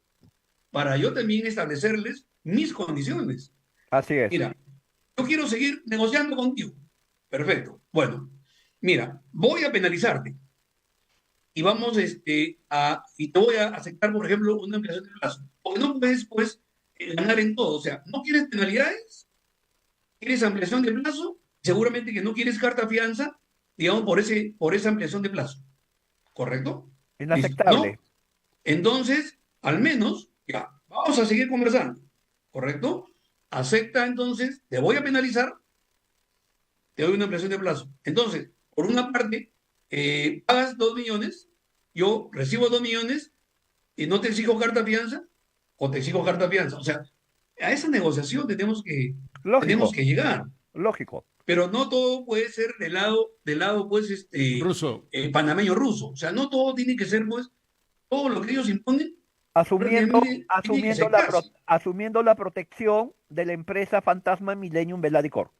para yo también establecerles mis condiciones. Así es. Mira, yo quiero seguir negociando contigo. Perfecto. Bueno, mira, voy a penalizarte y vamos y te voy a aceptar, por ejemplo, una ampliación de plazo. Porque no puedes, pues, ganar en todo. O sea, ¿no quieres penalidades? ¿Quieres ampliación de plazo? Seguramente que no quieres carta fianza, digamos, por esa ampliación de plazo. ¿Correcto? Listo. Inaceptable. ¿No? Entonces, al menos, ya, vamos a seguir conversando. ¿Correcto? Acepta entonces, te voy a penalizar, te doy una ampliación de plazo. Entonces, por una parte, pagas 2 millones, yo recibo 2 millones y no te exijo carta fianza o te exijo carta fianza. O sea, a esa negociación tenemos Lógico, que llegar. lógico. Pero no todo puede ser del lado pues, Ruso, panameño ruso. O sea, no todo tiene que ser, pues, todo lo que ellos imponen Asumiendo, prácticamente tiene que asumiendo aceptarse. asumiendo la protección de la empresa fantasma Millennium Veladicor,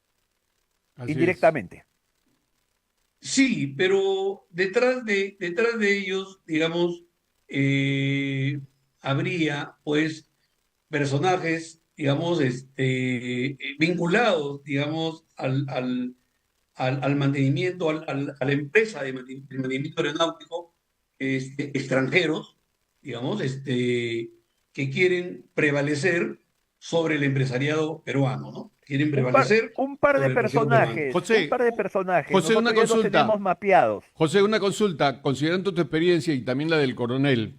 así es. indirectamente. Sí, pero detrás de ellos, digamos, habría pues personajes, digamos, vinculados, digamos, al mantenimiento, a la empresa de mantenimiento aeronáutico, extranjeros, digamos, que quieren prevalecer sobre el empresariado peruano, ¿no? quieren Un par, prevalecer un par de sobre los seres humanos. personajes, un José, par de personajes. José, una Nosotros ya los tenemos consulta. mapeados. José, una consulta. Considerando tu experiencia y también la del coronel,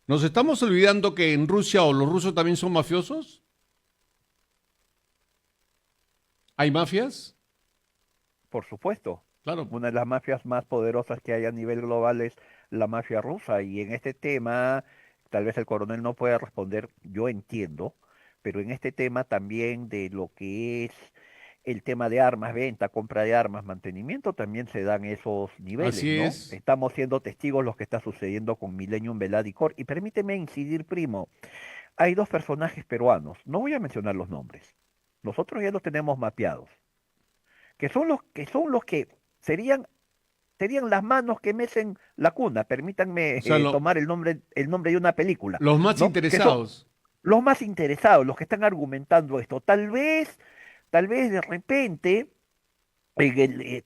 ¿nos estamos olvidando que en Rusia o los rusos también son mafiosos? ¿Hay mafias? Por supuesto. Claro. Una de las mafias más poderosas que hay a nivel global es la mafia rusa. Y en este tema, tal vez el coronel no pueda responder, yo entiendo, pero en este tema también de lo que es el tema de armas, venta, compra de armas, mantenimiento, también se dan esos niveles, Así ¿no? es. Estamos siendo testigos de lo que está sucediendo con Millennium Veladicor. Y permíteme incidir, primo, hay dos personajes peruanos, no voy a mencionar los nombres, nosotros ya los tenemos mapeados, que son los que serían las manos que mecen la cuna, permítanme O sea, tomar el nombre de una película, los más ¿no? Que son interesados. los más interesados, los que están argumentando esto. Tal vez de repente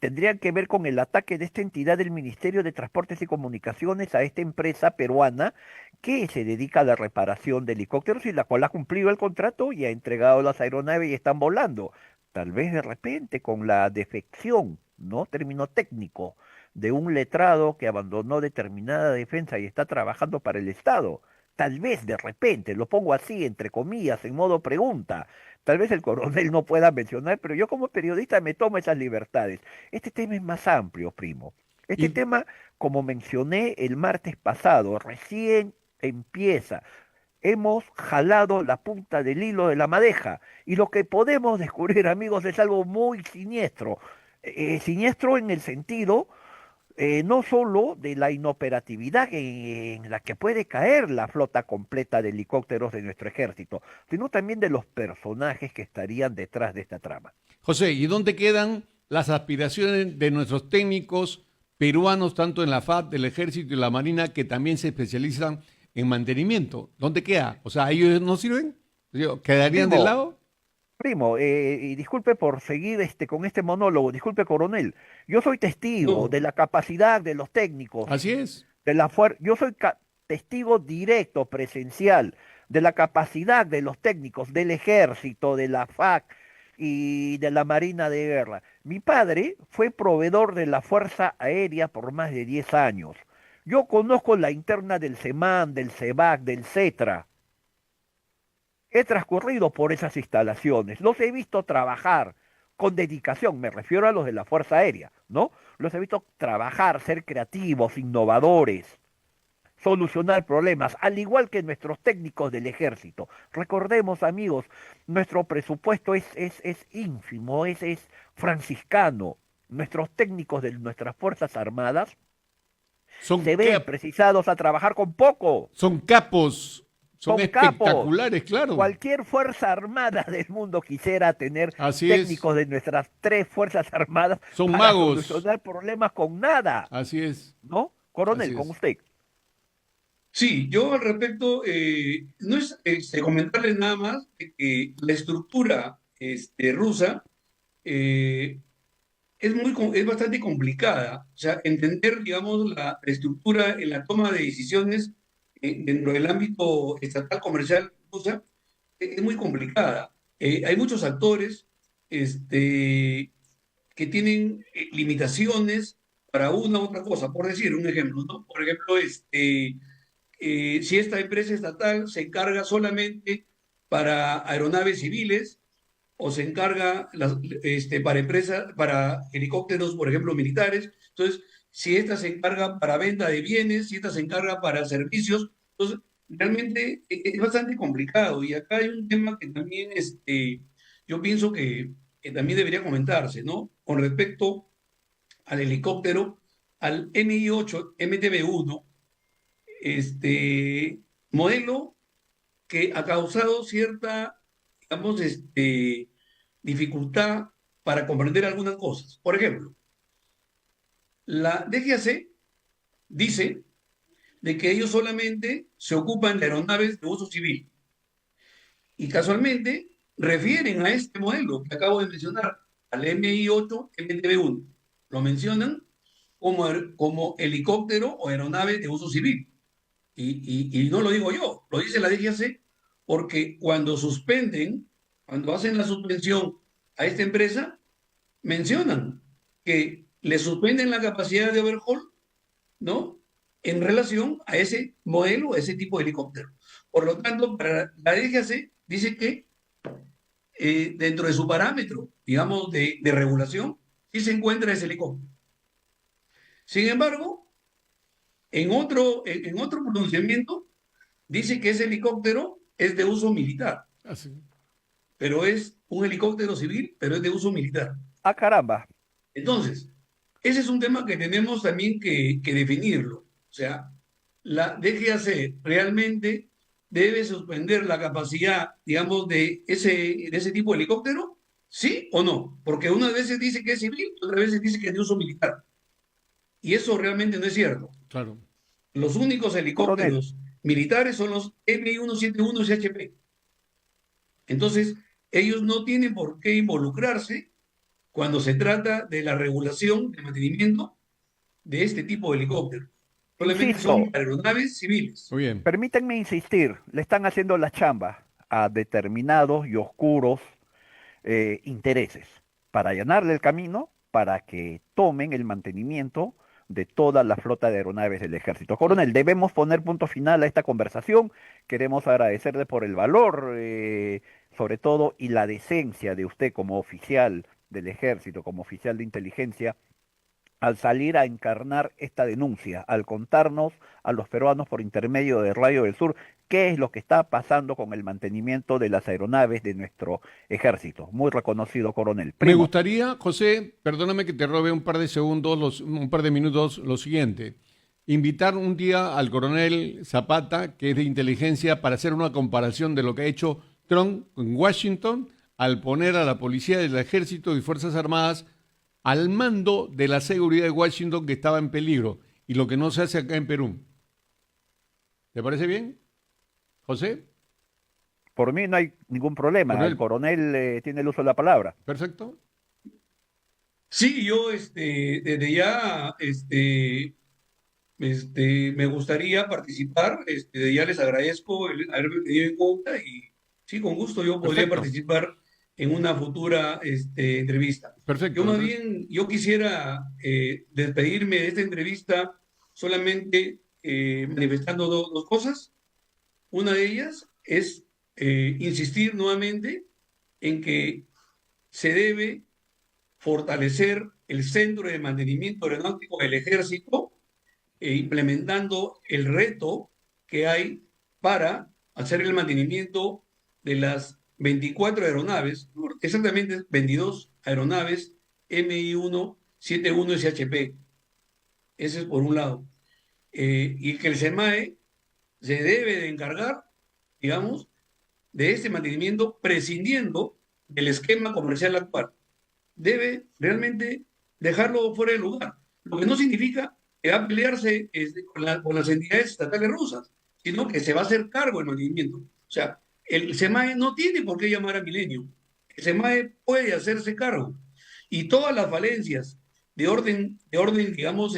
tendrían que ver con el ataque de esta entidad del Ministerio de Transportes y Comunicaciones a esta empresa peruana que se dedica a la reparación de helicópteros y la cual ha cumplido el contrato y ha entregado las aeronaves y están volando. Tal vez de repente con la defección, ¿no? Término técnico, de un letrado que abandonó determinada defensa y está trabajando para el Estado. Tal vez de repente, lo pongo así, entre comillas, en modo pregunta. Tal vez el coronel no pueda mencionar, pero yo como periodista me tomo esas libertades. Este tema es más amplio, primo. Este Y tema, como mencioné el martes pasado, recién empieza. Hemos jalado la punta del hilo de la madeja y lo que podemos descubrir, amigos, es algo muy siniestro. Siniestro en el sentido no solo de la inoperatividad en la que puede caer la flota completa de helicópteros de nuestro ejército, sino también de los personajes que estarían detrás de esta trama. José, ¿y dónde quedan las aspiraciones de nuestros técnicos peruanos, tanto en la FAB, del Ejército y la Marina, que también se especializan en mantenimiento? ¿Dónde queda? O sea, ¿ellos no sirven? Digo, ¿quedarían de Primo, lado? primo, y disculpe por seguir con este monólogo, disculpe, coronel, yo soy testigo No, de la capacidad de los técnicos, Así es. yo soy testigo directo, presencial, de la capacidad de los técnicos del ejército, de la FAC y de la Marina de Guerra. Mi padre fue proveedor de la Fuerza Aérea por más de 10 años. Yo conozco la interna del SEMAN, del SEBAC, del CETRA. He transcurrido por esas instalaciones, los he visto trabajar con dedicación, me refiero a los de la Fuerza Aérea, ¿no? Los he visto trabajar, ser creativos, innovadores, solucionar problemas, al igual que nuestros técnicos del ejército. Recordemos, amigos, nuestro presupuesto es ínfimo, es franciscano. Nuestros técnicos de nuestras Fuerzas Armadas Son, se ven precisados a trabajar con poco, son capos, son son capos. espectaculares, claro. Cualquier fuerza armada del mundo quisiera tener Así es. técnicos de nuestras tres fuerzas armadas Son para magos. solucionar problemas con nada, Así es. ¿no? Coronel, Así con es. usted. sí, yo al respecto, no es comentarles nada más de que la estructura rusa eh, es bastante complicada. O sea, entender, digamos, la estructura en la toma de decisiones dentro del ámbito estatal comercial rusa es muy complicada. Hay muchos actores que tienen limitaciones para una u otra cosa. Por decir un ejemplo, ¿no? Por ejemplo, si esta empresa estatal se encarga solamente para aeronaves civiles, o se encarga para empresas, para helicópteros, por ejemplo, militares. Entonces, si esta se encarga para venta de bienes, si esta se encarga para servicios, entonces realmente es bastante complicado. Y acá hay un tema que también yo pienso que también debería comentarse, ¿no? Con respecto al helicóptero, al Mi-8 MTB-1, modelo que ha causado cierta, digamos, dificultad para comprender algunas cosas. Por ejemplo, la DGAC dice de que ellos solamente se ocupan de aeronaves de uso civil y casualmente refieren a este modelo que acabo de mencionar, al Mi-8 MTB-1. Lo mencionan como helicóptero o aeronave de uso civil. Y no lo digo yo, lo dice la DGAC, porque cuando hacen la suspensión a esta empresa, mencionan que le suspenden la capacidad de overhaul, ¿no? En relación a ese modelo, a ese tipo de helicóptero. Por lo tanto, para la DGAC dice que dentro de su parámetro, digamos, de regulación, sí se encuentra ese helicóptero. Sin embargo, en otro pronunciamiento, dice que ese helicóptero es de uso militar, Así. pero es un helicóptero civil, pero es de uso militar. Ah, caramba. Entonces, ese es un tema que tenemos también que definirlo. O sea, la DGAC realmente debe suspender la capacidad, digamos, de ese tipo de helicóptero, ¿sí o no? Porque unas veces dice que es civil, otras veces dice que es de uso militar. Y eso realmente no es cierto. Claro. Los únicos Coronel, helicópteros militares son los Mi-171 CHP. Entonces, ellos no tienen por qué involucrarse cuando se trata de la regulación de mantenimiento de este tipo de helicópteros. Solamente son insisto, aeronaves civiles. Muy bien. permítanme insistir, le están haciendo la chamba a determinados y oscuros intereses para allanarle el camino para que tomen el mantenimiento de toda la flota de aeronaves del ejército. Coronel, debemos poner punto final a esta conversación. Queremos agradecerle por el valor, sobre todo, y la decencia de usted como oficial del ejército, como oficial de inteligencia, al salir a encarnar esta denuncia, al contarnos a los peruanos por intermedio de Radio del Sur qué es lo que está pasando con el mantenimiento de las aeronaves de nuestro ejército. Muy reconocido, coronel. Me Primo, gustaría, José, perdóname que te robe un par de segundos, un par de minutos, lo siguiente. Invitar un día al coronel Zapata, que es de inteligencia, para hacer una comparación de lo que ha hecho Trump en Washington al poner a la policía del ejército y Fuerzas Armadas al mando de la seguridad de Washington que estaba en peligro y lo que no se hace acá en Perú. ¿Te parece bien, José? por mí no hay ningún problema. El Coronel, coronel tiene el uso de la palabra. perfecto. Sí, yo desde ya me gustaría participar. Ya les agradezco el haberme tenido en cuenta y sí, con gusto yo podría Perfecto, participar en una futura entrevista. Yo perfecto. más bien, yo quisiera despedirme de esta entrevista solamente manifestando dos cosas. Una de ellas es insistir nuevamente en que se debe fortalecer el Centro de Mantenimiento Aeronáutico del Ejército, implementando el reto que hay para hacer el mantenimiento de las 24 aeronaves, exactamente 22 aeronaves Mi-171 SHP. Ese es por un lado. Y que el SEMAE se debe de encargar, digamos, de este mantenimiento prescindiendo del esquema comercial actual. Debe realmente dejarlo fuera de lugar, lo que no significa que va a pelearse con las entidades estatales rusas, sino que se va a hacer cargo del mantenimiento. O sea, el SEMAE no tiene por qué llamar a Milenio. El SEMAE puede hacerse cargo. Y todas las falencias de orden digamos,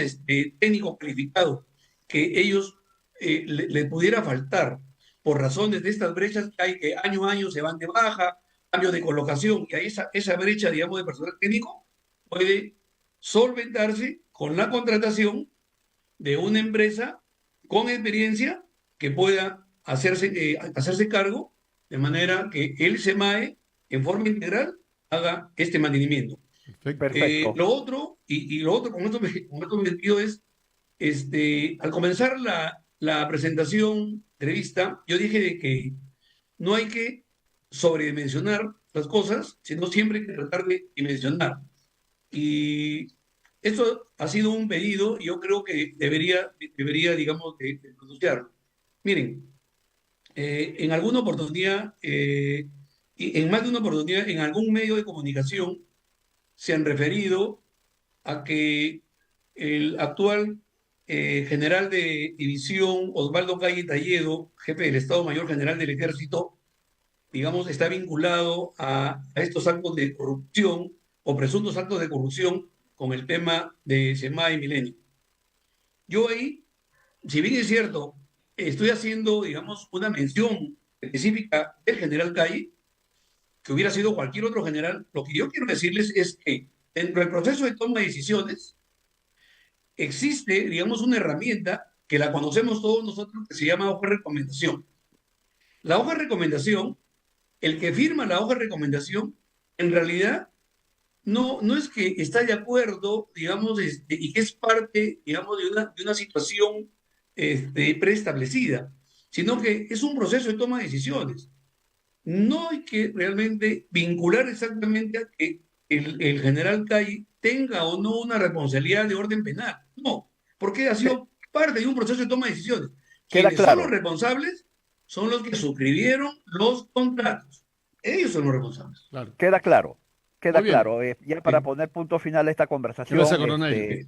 técnico calificado que ellos le pudiera faltar por razones de estas brechas que hay que año a año se van de baja, cambio de colocación, y ahí esa brecha, digamos, de personal técnico puede solventarse con la contratación de una empresa con experiencia que pueda hacerse cargo de manera que el SEMAE, en forma integral, haga este mantenimiento. Perfecto. Perfecto. Lo otro, y lo otro, con esto me despido, es, al comenzar la presentación, entrevista, yo dije de que no hay que sobredimensionar las cosas, sino siempre hay que tratar de dimensionar. Y esto ha sido un pedido y yo creo que debería digamos, de pronunciarlo. Miren, en alguna oportunidad, y en más de una oportunidad, en algún medio de comunicación se han referido a que el actual general de división, Osvaldo Calle Talledo, jefe del Estado Mayor General del Ejército, digamos, está vinculado a estos actos de corrupción o presuntos actos de corrupción con el tema de SEMA y Milenio. Yo ahí, si bien es cierto, estoy haciendo, digamos, una mención específica del general Calle, que hubiera sido cualquier otro general, lo que yo quiero decirles es que dentro del proceso de toma de decisiones existe, digamos, una herramienta que la conocemos todos nosotros que se llama hoja de recomendación. La hoja de recomendación, el que firma la hoja de recomendación, en realidad no es que está de acuerdo, digamos, y que es parte, digamos, de una situación preestablecida, sino que es un proceso de toma de decisiones. No hay que realmente vincular exactamente a que el general Calle tenga o no una responsabilidad de orden penal. No, porque ha Que- sido parte de un proceso de toma de decisiones. Queda Quienes son los claro, responsables son los que suscribieron los contratos. Ellos son los responsables. Claro. queda claro, Muy queda bien. claro. Ya para Eh, poner punto final a esta Gracias, conversación, coronel.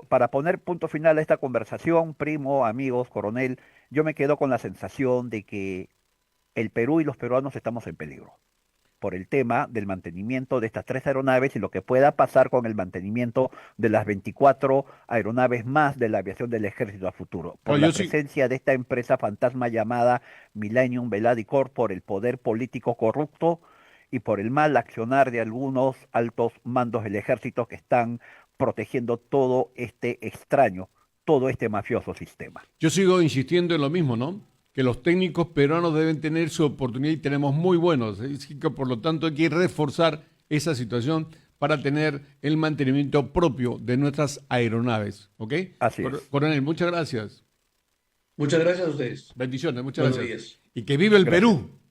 para poner punto final a esta conversación, primo, amigos, coronel, yo me quedo con la sensación de que el Perú y los peruanos estamos en peligro por el tema del mantenimiento de estas tres aeronaves y lo que pueda pasar con el mantenimiento de las 24 aeronaves más de la aviación del ejército a futuro, No, por la yo sí, presencia de esta empresa fantasma llamada Millennium Veladicor, por el poder político corrupto y por el mal accionar de algunos altos mandos del ejército que están protegiendo todo este extraño, todo este mafioso sistema. yo sigo insistiendo en lo mismo, ¿no? Que los técnicos peruanos deben tener su oportunidad y tenemos muy buenos. Así que, por lo tanto, hay que reforzar esa situación para tener el mantenimiento propio de nuestras aeronaves. ¿Ok? Así es. Coronel, muchas gracias. Muchas gracias a ustedes. Bendiciones, muchas Buenos gracias. días. Y que vive el Gracias. Perú.